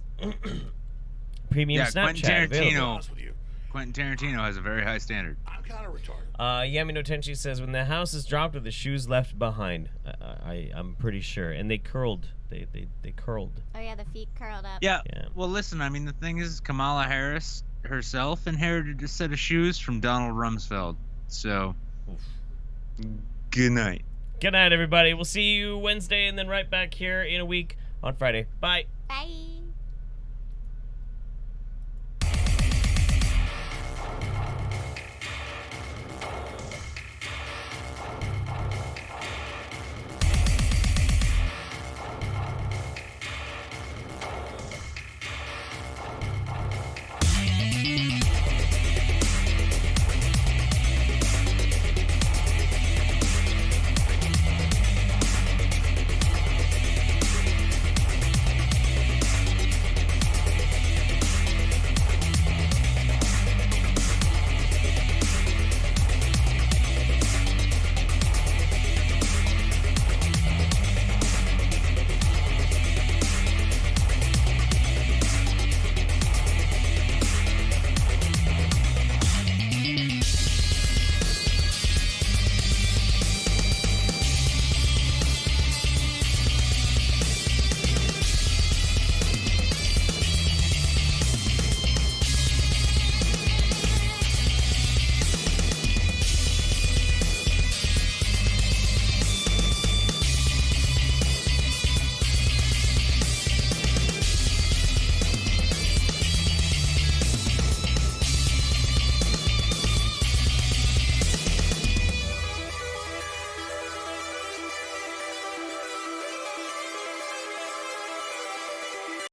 Premium Snapchat available. Quentin Tarantino has a very high standard. I'm kind of retarded. Yami no Tenchi says, when the house is dropped with the shoes left behind. I'm pretty sure. And they curled. They curled. Oh yeah, the feet curled up. Yeah. Well, listen. I mean, the thing is, Kamala Harris herself inherited a set of shoes from Donald Rumsfeld. So, good night. Good night, everybody. We'll see you Wednesday and then right back here in a week on Friday. Bye. Bye.